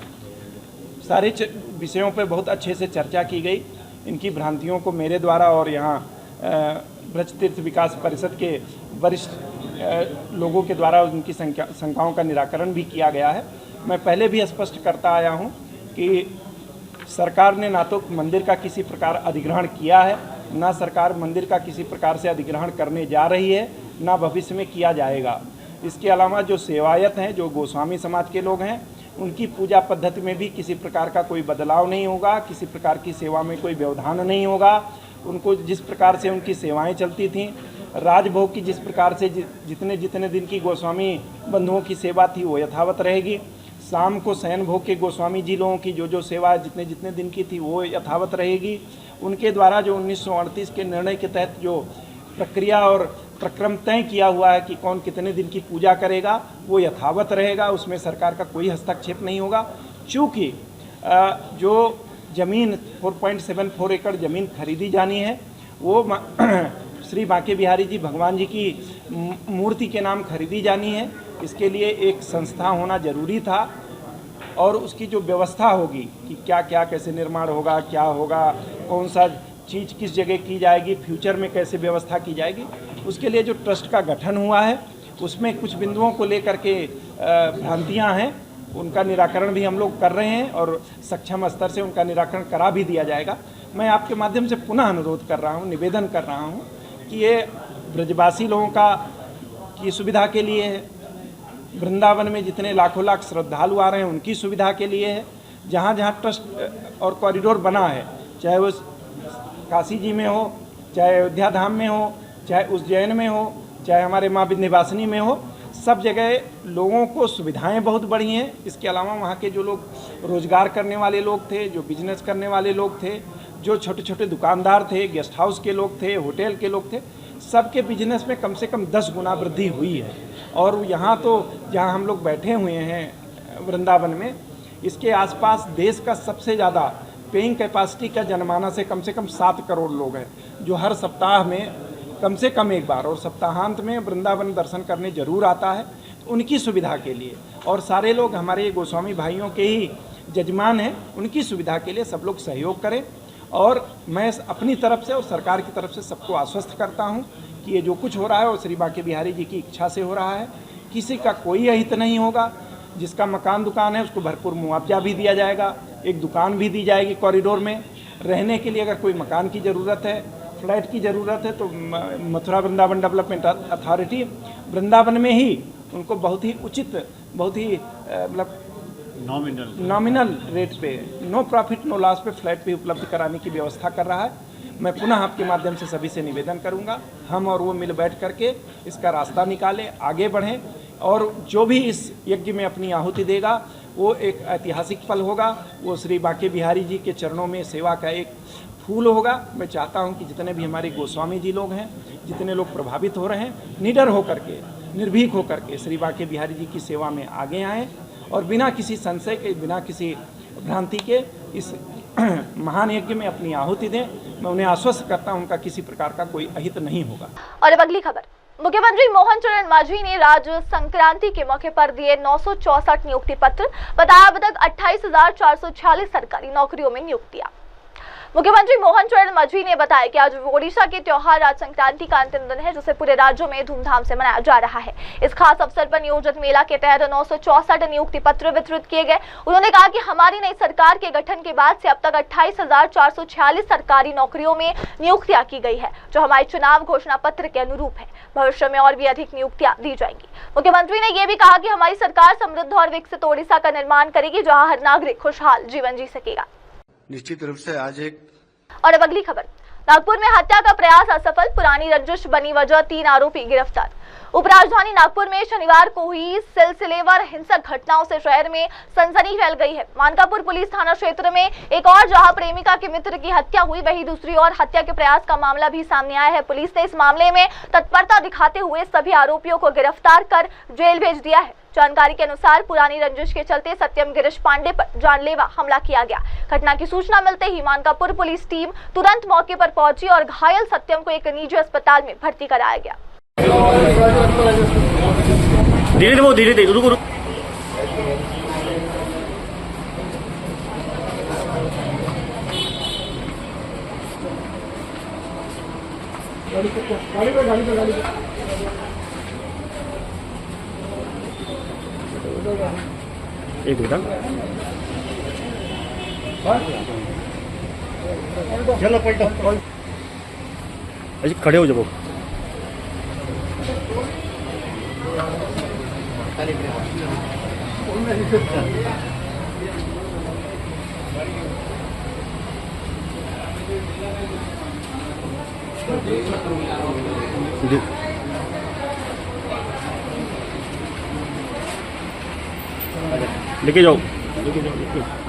Speaker 11: सारे विषयों पर बहुत अच्छे से चर्चा की गई। इनकी भ्रांतियों को मेरे द्वारा और यहाँ ब्रज तीर्थ विकास परिषद के वरिष्ठ लोगों के द्वारा उनकी शंकाओं का निराकरण भी किया गया है। मैं पहले भी स्पष्ट करता आया हूँ कि सरकार ने ना तो मंदिर का किसी प्रकार अधिग्रहण किया है, ना सरकार मंदिर का किसी प्रकार से अधिग्रहण करने जा रही है, ना भविष्य में किया जाएगा। इसके अलावा जो सेवायत हैं, जो गोस्वामी समाज के लोग हैं, उनकी पूजा पद्धति में भी किसी प्रकार का कोई बदलाव नहीं होगा, किसी प्रकार की सेवा में कोई व्यवधान नहीं होगा। उनको जिस प्रकार से उनकी सेवाएं चलती थीं, राजभोग की जिस प्रकार से जितने जितने दिन की गोस्वामी बंधुओं की सेवा थी वो यथावत रहेगी। शाम को शयन भोग के गोस्वामी जी लोगों की जो सेवा जितने जितने दिन की थी वो यथावत रहेगी। उनके द्वारा जो 1938 के निर्णय के तहत जो प्रक्रिया और प्रक्रम तय किया हुआ है कि कौन कितने दिन की पूजा करेगा, वो यथावत रहेगा। उसमें सरकार का कोई हस्तक्षेप नहीं होगा। चूँकि जो ज़मीन 4.74 एकड़ ज़मीन खरीदी जानी है वो श्री बांके बिहारी जी भगवान जी की मूर्ति के नाम खरीदी जानी है। इसके लिए एक संस्था होना जरूरी था और उसकी जो व्यवस्था होगी कि क्या क्या कैसे निर्माण होगा, क्या होगा, कौन सा चीज़ किस जगह की जाएगी, फ्यूचर में कैसे व्यवस्था की जाएगी, उसके लिए जो ट्रस्ट का गठन हुआ है उसमें कुछ बिंदुओं को लेकर के भ्रांतियाँ हैं, उनका निराकरण भी हम लोग कर रहे हैं और सक्षम स्तर से उनका निराकरण करा भी दिया जाएगा। मैं आपके माध्यम से पुनः अनुरोध कर रहा हूँ, निवेदन कर रहा हूँ कि ये ब्रजवासी लोगों की सुविधा के लिए है, वृंदावन में जितने लाखों लाख श्रद्धालु आ रहे हैं उनकी सुविधा के लिए है। जहाँ जहाँ ट्रस्ट और कॉरिडोर बना है, चाहे वो काशी जी में हो, चाहे अयोध्या धाम में हो, चाहे उज्जैन में हो, चाहे हमारे माँ विंध्यवासिनी में हो, सब जगह लोगों को सुविधाएं बहुत बढ़ी हैं। इसके अलावा वहाँ के जो लोग रोजगार करने वाले लोग थे, जो बिजनेस करने वाले लोग थे, जो छोटे छोटे दुकानदार थे, गेस्ट हाउस के लोग थे, होटल के लोग थे, सबके बिजनेस में कम से कम 10 गुना वृद्धि हुई है। और यहाँ तो जहाँ हम लोग बैठे हुए हैं वृंदावन में, इसके आसपास देश का सबसे ज़्यादा पेइंग कैपेसिटी का जनमानस है, कम से कम 7 करोड़ लोग हैं जो हर सप्ताह में कम से कम एक बार और सप्ताहांत में वृंदावन दर्शन करने जरूर आता है। तो उनकी सुविधा के लिए, और सारे लोग हमारे गोस्वामी भाइयों के ही जजमान हैं, उनकी सुविधा के लिए सब लोग सहयोग करें। और मैं अपनी तरफ से और सरकार की तरफ से सबको आश्वस्त करता हूं कि ये जो कुछ हो रहा है वो श्री बांके बिहारी जी की इच्छा से हो रहा है। किसी का कोई अहित नहीं होगा। जिसका मकान दुकान है उसको भरपूर मुआवजा भी दिया जाएगा, एक दुकान भी दी जाएगी कॉरिडोर में। रहने के लिए अगर कोई मकान की ज़रूरत है, फ्लैट की ज़रूरत है, तो मथुरा वृंदावन डेवलपमेंट अथॉरिटी वृंदावन में ही उनको बहुत ही उचित, बहुत ही मतलब नॉमिनल रेट पे, नो प्रॉफिट नो लॉस पे फ्लैट भी उपलब्ध कराने की व्यवस्था कर रहा है। मैं पुनः आपके माध्यम से सभी से निवेदन करूंगा, हम और वो मिल बैठ करके इसका रास्ता निकालें, आगे बढ़ें, और जो भी इस यज्ञ में अपनी आहुति देगा वो एक ऐतिहासिक पल होगा। वो श्री बांके बिहारी जी के चरणों में सेवा का एक फूल होगा। मैं चाहता हूं कि जितने भी हमारे गोस्वामी जी लोग हैं, जितने लोग प्रभावित हो रहे हैं, निडर होकर के, निर्भीक होकर के श्री बांके बिहारी जी की सेवा में आगे आएँ और बिना किसी संशय के, बिना किसी भ्रांति के इस महान यज्ञ में अपनी आहुति दें। मैं उन्हें आश्वस्त करता हूं उनका किसी प्रकार का कोई अहित नहीं होगा।
Speaker 2: और अब अगली खबर, मुख्यमंत्री मोहन चरण मांझी ने राज्य संक्रांति के मौके पर दिए 964 नियुक्ति पत्र, बताया अब तक 28,446 सरकारी नौकरियों में नियुक्तियां। मुख्यमंत्री मोहन चरण मांझी ने बताया कि आज ओडिशा के त्योहार राज संक्रांति का अंतिम दिन है, जिसे पूरे राज्यों में धूमधाम से मनाया जा रहा है। इस खास अवसर पर नियोजित मेला के तहत 964 नियुक्ति पत्र वितरित किए गए। उन्होंने कहा कि हमारी नई सरकार के गठन के बाद से अब तक 28,446 सरकारी नौकरियों में नियुक्तियां की गई है, जो हमारे चुनाव घोषणा पत्र के अनुरूप है। भविष्य में और भी अधिक नियुक्तियां दी जाएंगी। मुख्यमंत्री ने यह भी कहा कि हमारी सरकार समृद्ध और विकसित ओडिशा का निर्माण करेगी, जहां हर नागरिक खुशहाल जीवन जी सकेगा।
Speaker 12: निश्चित रूप से आज एक
Speaker 2: और अब अगली खबर, नागपुर में हत्या का प्रयास असफल, पुरानी रंजिश बनी वजह 3 आरोपी गिरफ्तार। उपराजधानी नागपुर में शनिवार को हुई सिलसिलेवार हिंसक घटनाओं से शहर में सनसनी फैल गई है। मानकापुर पुलिस थाना क्षेत्र में एक और जहां प्रेमिका के मित्र की हत्या हुई, वहीं दूसरी ओर हत्या के प्रयास का मामला भी सामने आया है। पुलिस ने इस मामले में तत्परता दिखाते हुए सभी आरोपियों को गिरफ्तार कर जेल भेज दिया है। जानकारी के अनुसार पुरानी रंजिश के चलते सत्यम गिरीश पांडे पर जानलेवा हमला किया गया। घटना की सूचना मिलते ही मानकापुर पुलिस टीम तुरंत मौके पर पहुंची और घायल सत्यम को एक निजी अस्पताल में भर्ती कराया गया।
Speaker 1: धीरे धीरे रुको। एक मिनट, चलो पलटो, ऐसे खड़े हो जाओ। लेके जाओ, लेके जाओ, लेके जाओ।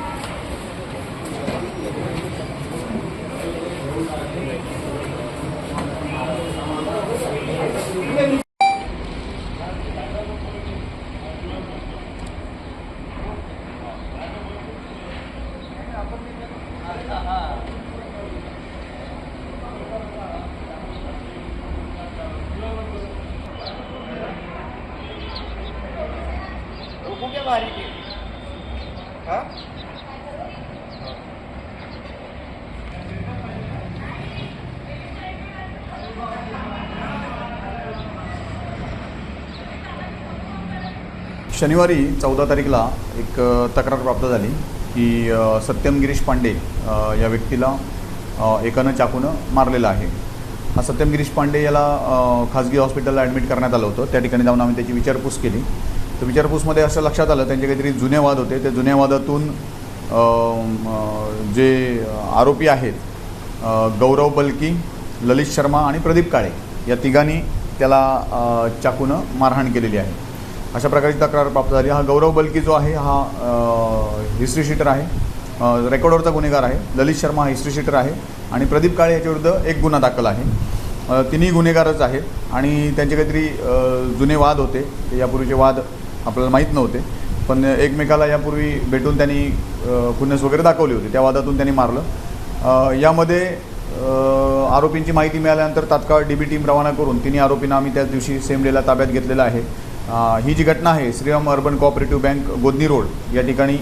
Speaker 5: भारी थी हाँ
Speaker 6: शनिवारी 14 तारीखला एक तक्रार प्राप्त झाली की सत्यम गिरीश पांडे या व्यक्तीला एकानं चाकूनं मारलेला आहे. हा सत्यम गिरीश पांडे याला खाजगी हॉस्पिटलला ॲडमिट करण्यात आलं होतं. त्या ठिकाणी जाऊन आम्ही त्याची विचारपूस केली. तर विचारपूसमध्ये असं लक्षात आलं त्यांचे काहीतरी जुने वाद होते. त्या जुन्या वादातून जे आरोपी आहेत गौरव बलकी, ललित शर्मा आणि प्रदीप काळे या तिघांनी त्याला चाकूनं मारहाण केलेली आहे. अशा प्रकारची तक्रार प्राप्त झाली. हा गौरव बलकी जो आहे हा हिस्ट्री शीटर आहे, रेकॉर्डवरचा गुन्हेगार आहे. ललित शर्मा हा हिस्ट्री शीटर आहे आणि प्रदीप काळे याच्याविरुद्ध एक गुन्हा दाखल आहे. तिन्ही गुन्हेगारच आहेत आणि त्यांचे काहीतरी जुने वाद होते. ते यापूर्वीचे वाद आपल्याला माहीत नव्हते, पण एकमेकाला यापूर्वी भेटून त्यांनी खुन्नस वगैरे दाखवली होती. त्या वादातून त्यांनी मारलं. यामध्ये आरोपींची माहिती मिळाल्यानंतर तात्काळ DB टीम रवाना करून तिन्ही आरोपींना आम्ही त्याच दिवशी सेम डेला ताब्यात घेतलेलं आहे. ही जी घटना आहे Shriram urban cooperative bank Godni road या ठिकाणी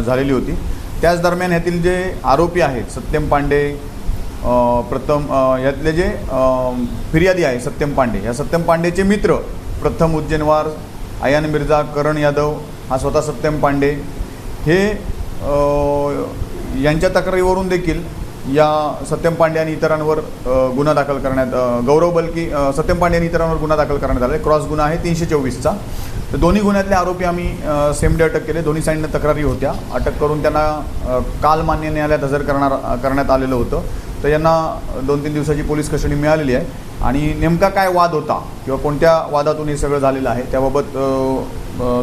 Speaker 6: झालेली होती. त्याच दरम्यान यातील जे आरोपी आहेत सत्यम पांडे, प्रथम यातले जे फिर्यादी आहे सत्यम पांडे, या सत्यम पांडेचे मित्र प्रथम उज्जैनवार, अयान मिर्झा, करण यादव, हा स्वतः सत्यम पांडे हे यांच्या तक्रारीवरून देखील या सत्यम पांडे आणि इतरांवर गुन्हा दाखल करण्यात गौरव बलकी सत्यम पांडे आणि इतरांवर गुन्हा दाखल करण्यात आला आहे. क्रॉस गुन्हा आहे 324चा. तर दोन्ही गुन्ह्यातले आरोपी आम्ही सेम डे अटक केले. दोन्ही साईडनं तक्रारी होत्या. अटक करून त्यांना काल मान्य न्यायालयात हजर करण्यात आलेलं होतं. तर यांना 2-3 दिवसाची पोलीस कस्टडी मिळालेली आहे आणि नेमका काय वाद होता किंवा कोणत्या वादातून हे सगळं झालेलं आहे त्याबाबत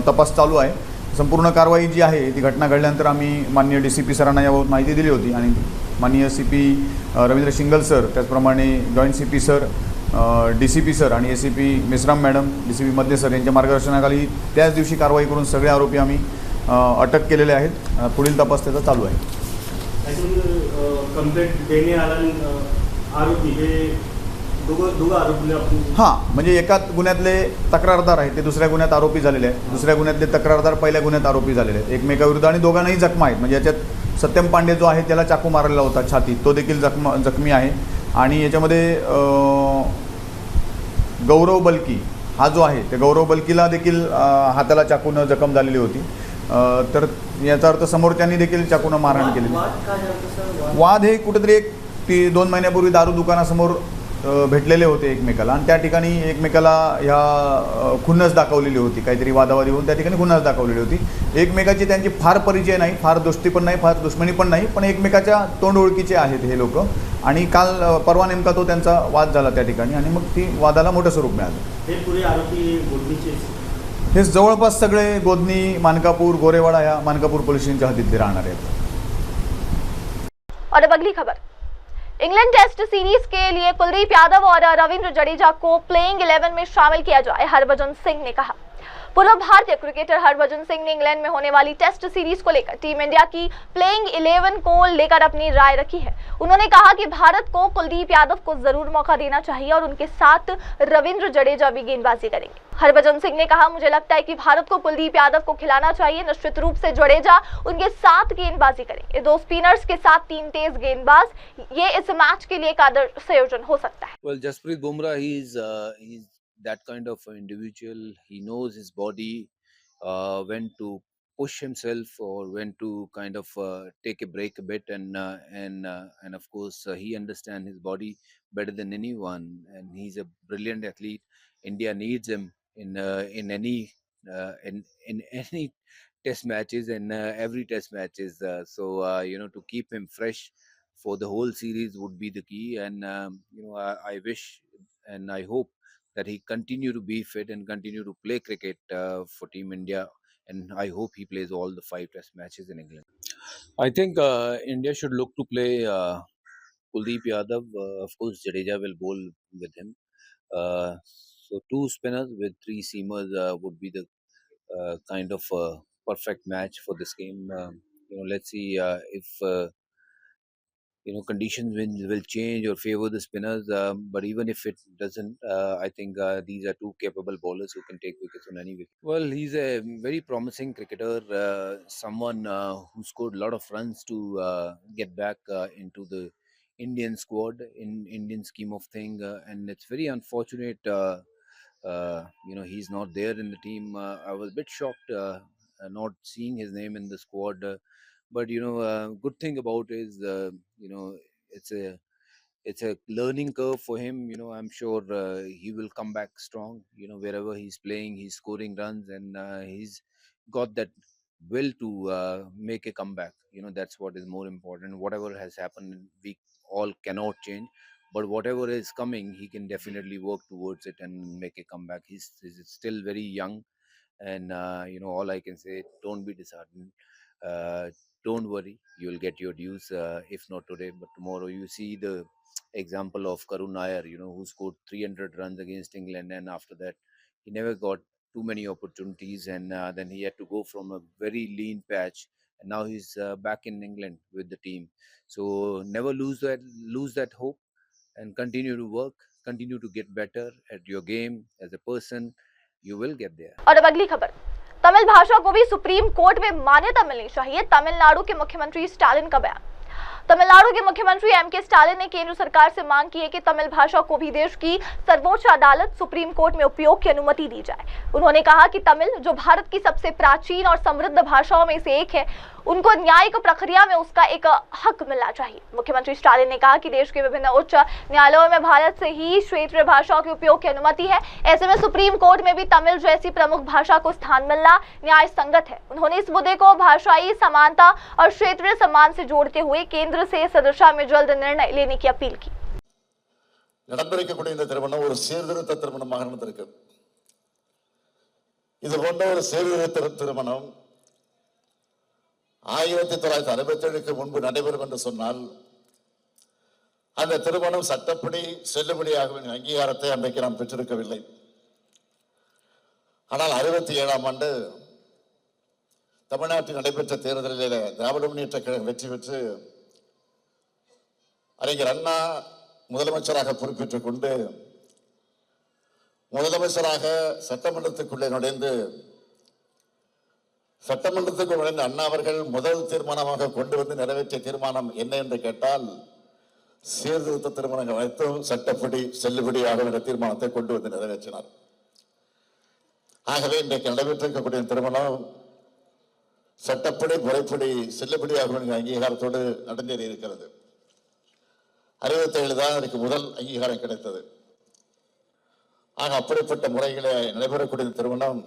Speaker 6: तपास चालू आहे. संपूर्ण कारवाई जी आहे ती घटना घडल्यानंतर आम्ही माननीय DCP सरांना याबाबत माहिती दिली होती आणि माननीय CP रवींद्र शिंगल सर, त्याचप्रमाणे joint CP sir, DCP sir आणि ACP मेश्राम मॅडम, DCP मधले सर यांच्या मार्गदर्शनाखाली त्याच दिवशी कारवाई करून सगळे आरोपी आम्ही अटक केलेले आहेत. पुढील तपास त्याचा चालू आहे.
Speaker 1: कंप्लेंट देणे आला आरोपी हे दोघं आरोपी
Speaker 6: हां, म्हणजे एकाच गुन्ह्यातले तक्रारदार आहेत ते दुसऱ्या गुन्ह्यात आरोपी झालेले आहेत. दुसऱ्या गुन्ह्यातले तक्रारदार पहिल्या गुन्ह्यात आरोपी झालेले आहेत एकमेकाविरुद्ध आणि दोघांनाही जखमा आहेत. म्हणजे याच्यात सत्यम पांडे जो आहे त्याला चाकू मारलेला होता छातीत, तो देखील जखमी आहे. आणि याच्यामध्ये गौरव बलकी हा जो आहे त्या गौरव बलकीला देखील हाताला चाकूनं जखम झालेली होती. तर याचा अर्थ समोरच्यांनी देखील चाकूनं मारहाण केलेली. वाद हे कुठेतरी 2 महिन्यापूर्वी दारू दुकानासमोर भेटलेले होते एकमेकाला आणि त्या ठिकाणी एकमेकाला ह्या खुन्नस दाखवलेली होती. काहीतरी वादावादी होऊन त्या ठिकाणी खुन्नस दाखवलेली होती. एकमेकाची त्यांची फार परिचय नाही, फार दोस्ती पण नाही, फार दुश्मनी पण नाही, पण एकमेकाच्या तोंड ओळखीचे आहेत हे लोक. आणि काल परवा नेमका तो त्यांचा वाद झाला त्या ठिकाणी आणि मग ती वादाला मोठं स्वरूप मिळालं.
Speaker 1: हे पुरे आरोपी गोदनीचे
Speaker 6: हे जवळपास सगळे गोदनी, मानकापूर, गोरेवाडा या मानकापूर पोलीस स्टेशनच्या हद्दीतले राहणार आहेत.
Speaker 2: और अब अगली खबर, इंग्लैंड टेस्ट सीरीज के लिए कुलदीप यादव और रविंद्र जडेजा को प्लेइंग 11 में शामिल किया जाए, हरभजन सिंह ने कहा। पूर्व भारतीय क्रिकेटर हरभजन सिंह ने इंग्लैंड में होने वाली टेस्ट सीरीज को लेकर टीम इंडिया की प्लेइंग 11 को लेकर अपनी राय रखी है। उन्होंने कहा कि भारत को कुलदीप यादव को जरूर मौका देना चाहिए और उनके साथ रविंद्र जडेजा भी गेंदबाजी करेंगे। हरभजन सिंह ने कहा, मुझे लगता है कि भारत को कुलदीप यादव को खिलाना चाहिए। निश्चित रूप से जडेजा उनके साथ गेंदबाजी करेंगे। 2 स्पिनर्स के साथ 3 तेज गेंदबाज, ये इस मैच के लिए एक आदर्श संयोजन हो सकता है।
Speaker 13: Well, Jasprit Bumrah, he's that kind of individual. He knows his body, when to push himself or when to kind of take a break a bit, and of course he understands his body better than anyone. And he's a brilliant athlete. India needs him in any test matches and every test matches. So to keep him fresh for the whole series would be the key. And I wish and I hope that he continue to be fit and continue to play cricket for Team India. And I hope he plays all the 5 test matches in England. I think India should look to play Kuldeep Yadav. Of course, Jadeja will bowl with him. So 2 spinners with 3 seamers would be the kind of perfect match for this game. Let's see if conditions will change or favor the spinners. But even if it doesn't, I think these are two capable bowlers who can take wickets on any wicket. Well, he's a very promising cricketer, someone who scored a lot of runs to get back into the Indian squad in Indian scheme of thing, and it's very unfortunate. He's not there in the team. I was a bit shocked not seeing his name in the squad. But good thing about is it's a learning curve for him. I'm sure he will come back strong. Wherever he's playing, he's scoring runs, and he's got that will to make a comeback. That's what is more important. Whatever has happened, we all cannot change, but whatever is coming, he can definitely work towards it and make a comeback. He's still very young, and all I can say, don't be disheartened. Don't worry, you'll get your dues, if not today but tomorrow. You see the example of Karun Nair, who scored 300 runs against England, and after that he never got too many opportunities, and then he had to go from a very lean patch, and now he's back in England with the team. So never lose that hope, and continue to work, continue to get better at your game as a person. You will get there.
Speaker 2: और अब अगली खबर, तमिल भाषा को भी supreme court में मान्यता मिलनी चाहिए, तमिलनाडु के मुख्यमंत्री स्टालिन का बयान। तमिलनाडु के मुख्यमंत्री एम.के. स्टालिन ने केंद्र सरकार से मांग की है कि तमिल भाषा को भी देश की सर्वोच्च अदालत सुप्रीम कोर्ट में उपयोग की अनुमति दी जाए। उन्होंने कहा कि तमिल, जो भारत की सबसे प्राचीन और समृद्ध भाषाओं में से एक है, उनको न्यायिक प्रक्रिया में उसका एक हक मिलना चाहिए। मुख्यमंत्री स्टालिन ने कहा कि देश के विभिन्न उच्च न्यायालयों में भारत से ही क्षेत्रीय भाषाओं के उपयोग की अनुमति है। ऐसे में सुप्रीम कोर्ट में भी तमिल जैसी प्रमुख भाषा को स्थान मिलना न्याय संगत है। उन्होंने इस मुद्दे को भाषाई समानता और क्षेत्रीय सम्मान से जोड़ते हुए केंद्र से इस दिशा में जल्द निर्णय लेने की अपील की।
Speaker 14: நடந்திருக்கக்கூடிய இந்த திருமணம் ஒரு சீர்திருத்த திருமணமாக நடந்திருக்கு. இது போன்ற ஒரு சீர்திருத்த திருமணம் 1967க்கு முன்பு நடைபெறும் என்று சொன்னால் அந்த திருமணம் சட்டப்படி செல்லுபடியாக அங்கீகாரத்தை அன்றைக்கு நாம் பெற்றிருக்கவில்லை. ஆனால் 67ஆம் ஆண்டு தமிழ்நாட்டில் நடைபெற்ற தேர்தலில் திராவிட முன்னேற்ற கழகம் வெற்றி பெற்று அறிஞர் அண்ணா முதலமைச்சராக பொறுப்பேற்றுக் கொண்டு முதலமைச்சராக சட்டமன்றத்துக்குள்ளே நுழைந்து அண்ணா அவர்கள் முதல் தீர்மானமாக கொண்டு வந்து நிறைவேற்றிய தீர்மானம் என்ன என்று கேட்டால், சீர்திருத்த திருமணங்கள் அனைத்தும் சட்டப்படி செல்லுபடியாக என்ற தீர்மானத்தை கொண்டு வந்து நிறைவேற்றினார். ஆகவே இன்றைக்கு நடைபெற்றிருக்கக்கூடிய திருமணம் சட்டப்படி முறைப்படி செல்லுபடியாக அங்கீகாரத்தோடு நடந்தேறி இருக்கிறது. 67 தான் அதற்கு முதல் அங்கீகாரம் கிடைத்தது. ஆக அப்படிப்பட்ட முறைகளை நடைபெறக்கூடிய திருமணம்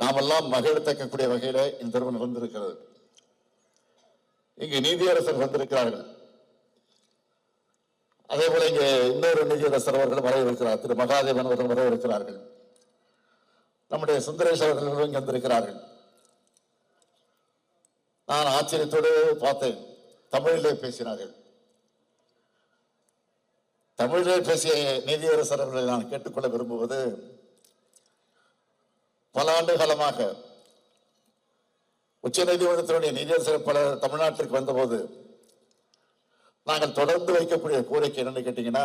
Speaker 14: நாமெல்லாம் மகிழ்த்தக்கூடிய வகையில இந்த திருமணம் வந்திருக்கிறது. இங்கு நீதியரசர் வந்திருக்கிறார்கள். அதே போல இங்கே இன்னொரு நீதியரசர் அவர்கள் வர இருக்கிறார், திரு மகாதேவன் அவர்கள் வர இருக்கிறார்கள். நம்முடைய சுந்தரேஷ் அவர்கள் இங்கே வந்திருக்கிறார்கள். நான் ஆச்சரியத்தோடு பார்த்தேன், தமிழிலே பேசினார்கள். தமிழிலே பேசிய நீதியரசர் அவர்களை நான் கேட்டுக்கொள்ள விரும்புவது, பல ஆண்டு காலமாக உச்ச நீதிமன்றத்தினுடைய நீதியரசர் பலர் தமிழ்நாட்டிற்கு வந்தபோது நாங்கள் தொடர்ந்து வைக்கக்கூடிய கோரிக்கை என்னன்னு கேட்டீங்கன்னா,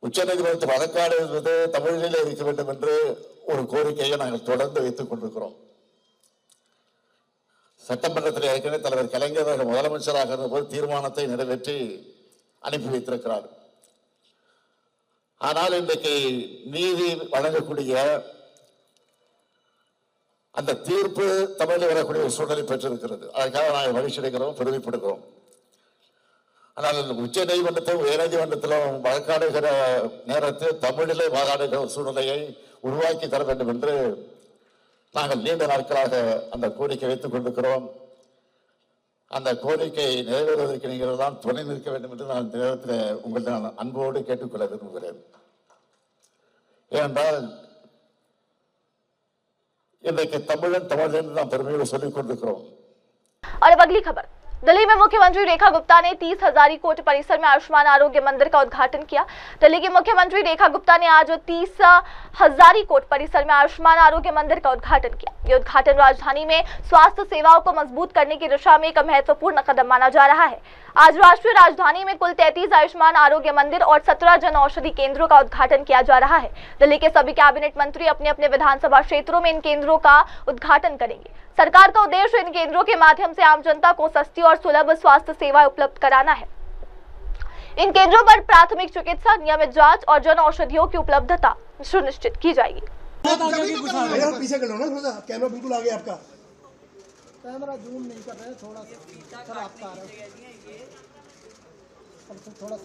Speaker 14: உச்ச நீதிமன்றத்தில் வழக்காடு என்பது தமிழிலே இருக்க வேண்டும் என்று ஒரு கோரிக்கையை நாங்கள் தொடர்ந்து வைத்துக் கொண்டிருக்கிறோம். சட்டமன்றத்தில் ஏற்கனவே தலைவர் கலைஞர் அவர்கள் முதலமைச்சராக இருந்தபோது தீர்மானத்தை நிறைவேற்றி அனுப்பி வைத்திருக்கிறார். ஆனால் இன்றைக்கு நீதி வழங்கக்கூடிய அந்த தீர்ப்பு தமிழில் வரக்கூடிய ஒரு சூழ்நிலை பெற்றிருக்கிறது. அதற்காக நாங்கள் மகிழ்ச்சி அடைகிறோம், பெருமைப்படுகிறோம். ஆனால் உச்ச நீதிமன்றத்திலும் உயர் நீதிமன்றத்திலும் வழக்காடுகிற நேரத்தில் தமிழிலே வாதாடுகிற ஒரு சூழ்நிலையை உருவாக்கி தர வேண்டும் என்று நாங்கள் நீண்ட நாட்களாக அந்த கோரிக்கை வைத்துக் கொண்டிருக்கிறோம். அந்த கோரிக்கை நிறைவேறுவதற்கு நீங்கள் தான் துணை நிற்க வேண்டும் என்று நான் இந்த நேரத்தில் உங்கள்கிட்ட நான் அன்போடு கேட்டுக்கொள்ள விரும்புகிறேன். ஏனென்றால் இன்றைக்கு தமிழன் என்று நாம் பெருமையோடு சொல்லிக் கொண்டிருக்கிறோம்.
Speaker 2: और अब अगली खबर, दिल्ली में मुख्यमंत्री रेखा गुप्ता ने 30 हजारीकोट परिसर में आयुष्मान आरोग्य मंदिर का उद्घाटन किया। दिल्ली की मुख्यमंत्री रेखा गुप्ता ने आज 30 हजारीकोट परिसर में आयुष्मान आरोग्य मंदिर का उद्घाटन किया। ये उद्घाटन राजधानी में स्वास्थ्य सेवाओं को मजबूत करने की दिशा में एक महत्वपूर्ण कदम माना जा रहा है। आज राष्ट्रीय राजधानी में कुल 33 आयुष्मान आरोग्य मंदिर और 17 जन औषधि केंद्रों का उद्घाटन किया जा रहा है। दिल्ली के सभी कैबिनेट मंत्री अपने अपने विधानसभा क्षेत्रों में इन केंद्रों का उद्घाटन करेंगे। सरकार का उद्देश्य इन केंद्रों के माध्यम से आम जनता को सस्ती और सुलभ स्वास्थ्य सेवाएं उपलब्ध कराना है। इन केंद्रों पर प्राथमिक चिकित्सा, नियमित जांच और जन औषधियों की उपलब्धता सुनिश्चित की जाएगी।
Speaker 15: पीछे कर लो ना, थोड़ा सा कैमरा बिल्कुल आगे आपका।
Speaker 3: कैमरा जूम नहीं कर रहे हैं, थोड़ा सा सर आपका आ रहा है, थोड़ा सा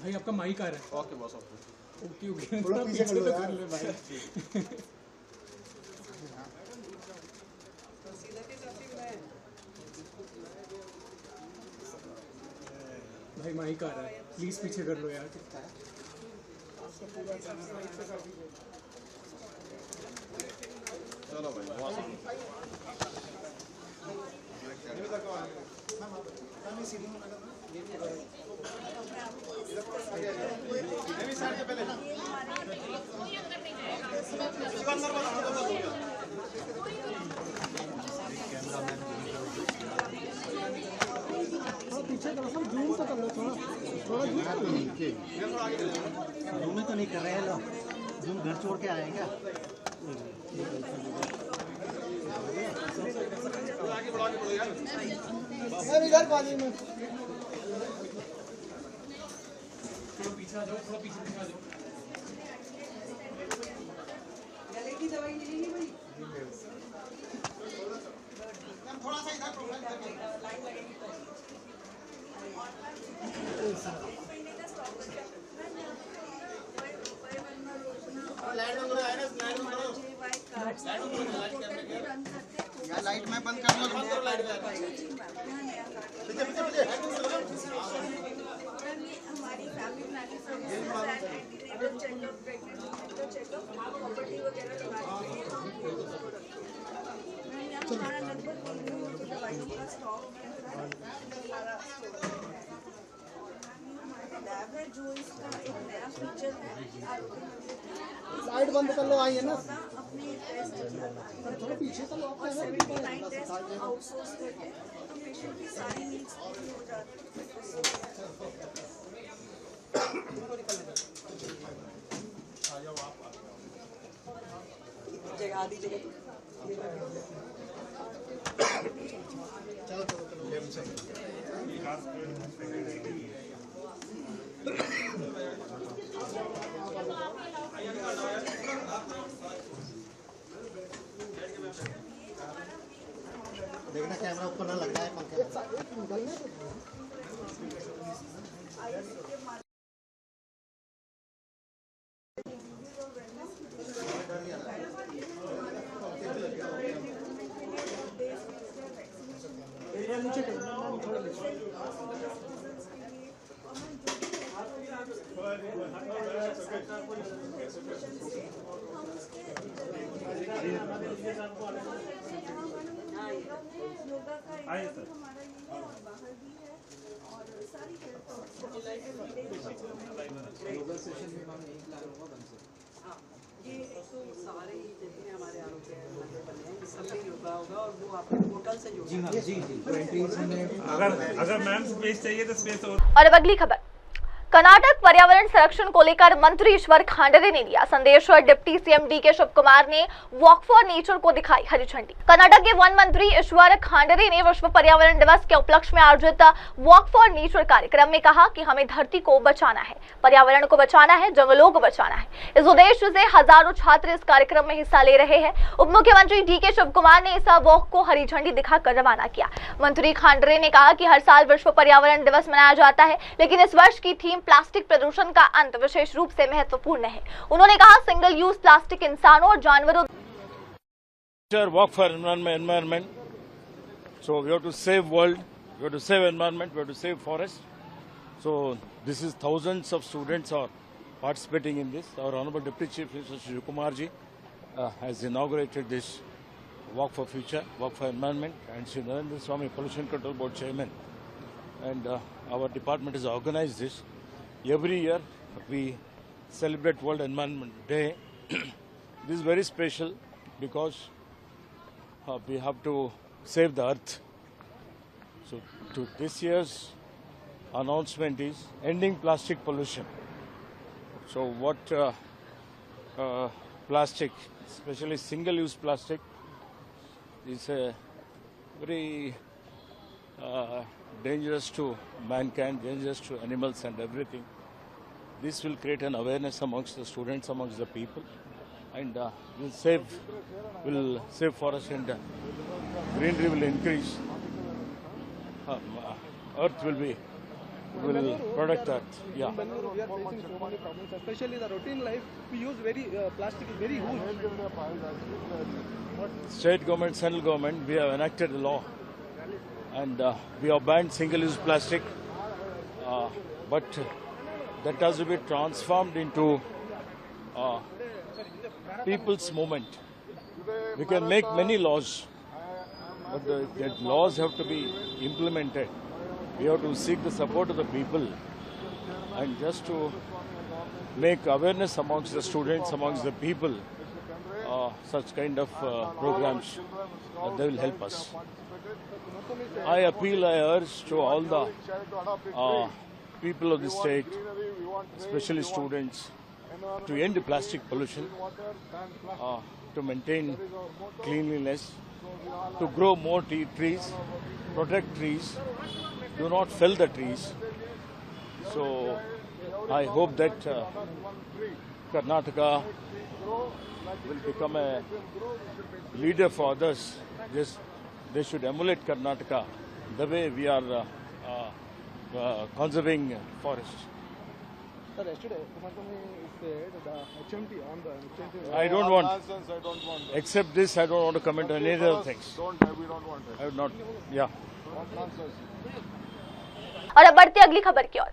Speaker 3: भाई आपका माइक आ रहा है। ओके बॉस, ओके ओके, थोड़ा पीछे कर लो भाई। भाई माइक आ रहा है, प्लीज पीछे कर लो यार। चलो भाई, पीछे जूम तो कर लो, थोड़ा जूम तो नहीं कर रहे हैं लोग, जूम घर छोड़ के आए क्या? इधर पानी में थोड़ा पीछे आ जाओ, थोड़ा पीछे दिखा जाओ। गले की दवाई मिलेगी भाई, थोड़ा सा इधर लाइन लगेगी। लाइट में बंद कर लो, लाइट हमारी family planning services checkup, pregnancy checkup, property वगैरह हमारा लगभग दवाइयों का स्टॉक लैब है जो इसका एक नया फीचर है। लाइट बंद कर लो, आई है ना अपने टेस्ट थोड़ा पीछे तो लोग 79 टेस्ट आउटसोर्स करके तो पेशेंट की सारी नीड्स पूरी हो जाती है। जगह आधी जगह देखना कैमरा ऊपर ना लग रहा है पंखे।
Speaker 11: अगर मैम स्पेस चाहिए तो स्पेस।
Speaker 2: और अब अगली खबर, कर्नाटक पर्यावरण संरक्षण को लेकर मंत्री ईश्वर खांडरे ने दिया संदेश और डिप्टी सीएम डी के शिव कुमार ने वॉक फॉर नेचर को दिखाई हरी झंडी। कर्नाटक के वन मंत्री ईश्वर खांडरे ने विश्व पर्यावरण दिवस के उपलक्ष्य में आयोजित वॉक फॉर नेचर कार्यक्रम में कहा कि हमें धरती को बचाना है, पर्यावरण को बचाना है, जंगलों को बचाना है। इस उद्देश्य से हजारों छात्र इस कार्यक्रम में हिस्सा ले रहे हैं। उप मुख्यमंत्री डी के शिव कुमार ने इस वॉक को हरी झंडी दिखाकर रवाना किया। मंत्री खांडरे ने कहा कि हर साल विश्व पर्यावरण दिवस मनाया जाता है, लेकिन इस वर्ष की थीम प्लास्टिक प्रदूषण का अंत विशेष रूप से महत्वपूर्ण है। उन्होंने कहा सिंगल यूज प्लास्टिक इंसानों और जानवरों
Speaker 16: walk for environment. So we have to save world, we have to save environment, we have to save forest. So this is thousands of students are participating in this. Our Honorable Deputy Chief Minister Shiv Kumar ji has inaugurated this Walk for Future, Walk for Environment, and Shri Narendra Swamy Pollution Control Board Chairman. And our department has organized this. Every year we celebrate World Environment Day This is very special because we have to save the earth. So this year's announcement is ending plastic pollution. So what plastic, especially single-use plastic, is very dangerous to mankind, dangerous to animals and everything. This will create an awareness amongst the students, amongst the people, and will save forest and greenery will increase. Earth will protect Earth. Yeah.
Speaker 15: In Bangalore, we are facing so many problems, especially the routine life. We use plastic is very huge.
Speaker 16: State government, central government, we have enacted a law, and we have banned single-use plastic, but that has to be transformed into people's movement. We can make many laws, but the laws have to be implemented. We have to seek the support of the people, and just to make awareness amongst the students, amongst the people, such kind of programs, they will help us. I urge to all the people of the state, especially students, to end plastic pollution, to maintain cleanliness, to grow more trees, protect trees, do not fell the trees. So I hope that Karnataka will become a leader for others. They should emulate Karnataka the way we are conserving forests.
Speaker 15: Sir, yesterday, Kumaraswamy said the HMT on the...
Speaker 16: I don't want, except this, I don't want to comment on any other things.
Speaker 15: We don't want it.
Speaker 16: I would not, yeah.
Speaker 2: और अब बढ़ते अगली खबर की ओर।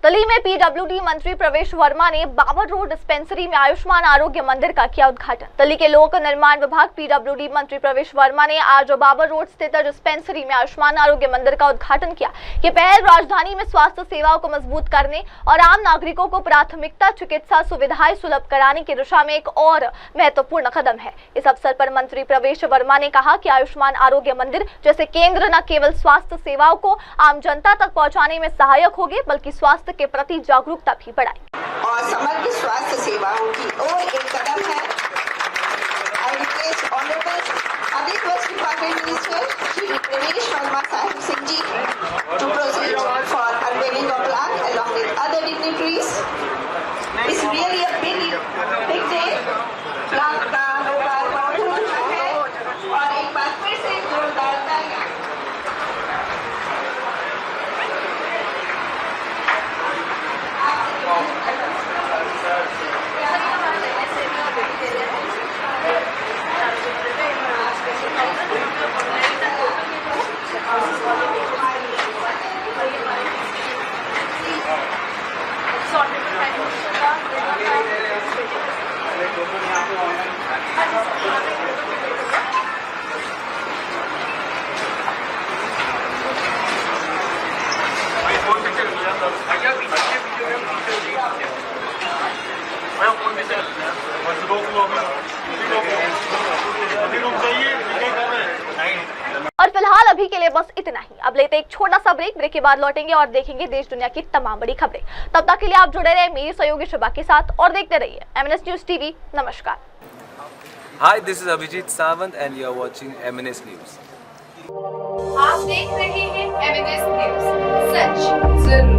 Speaker 2: तली में PWD मंत्री प्रवेश वर्मा ने बाबर रोड डिस्पेंसरी में आयुष्मान आरोग्य मंदिर का किया उद्घाटन। तली के लोक निर्माण विभाग पीडब्ल्यूडी मंत्री प्रवेश वर्मा ने आज बाबर रोड स्थित डिस्पेंसरी में आयुष्मान आरोग्य मंदिर का उद्घाटन किया। ये पहल राजधानी में स्वास्थ्य सेवाओं को मजबूत करने और आम नागरिकों को प्राथमिकता चिकित्सा सुविधाएं सुलभ कराने की दिशा में एक और महत्वपूर्ण कदम है। इस अवसर पर मंत्री प्रवेश वर्मा ने कहा कि आयुष्मान आरोग्य मंदिर जैसे केंद्र न केवल स्वास्थ्य सेवाओं को आम जनता तक पहुंचाने में सहायक होंगे, बल्कि स्वास्थ्य के प्रति जागरूकता भी बढ़ाएंगे
Speaker 17: और समग्र स्वास्थ्य सेवाओं की ओर एक कदम है। Public wealth department minister Shri प्रवेश Verma Sahib Singh ji to proceed for unveiling of plaque along with other dignitaries. It's really a big day. plaque का लोकार्पण हो रहा है और एक बार फिर से जोरदार तालियां।
Speaker 2: और फिलहाल अभी के लिए बस इतना ही। अब लेते एक छोटा सा ब्रेक के बाद लौटेंगे और देखेंगे देश दुनिया की तमाम बड़ी खबरें। तब तक के लिए आप जुड़े रहे मेरी सहयोगी शुभा के साथ और देखते रहिए एमएनएस न्यूज टीवी। नमस्कार।
Speaker 18: Hi, this is Abhijit Sawant and you are watching MNS News.
Speaker 19: आप देख रहे हैं MNS न्यूज, सच जरूर।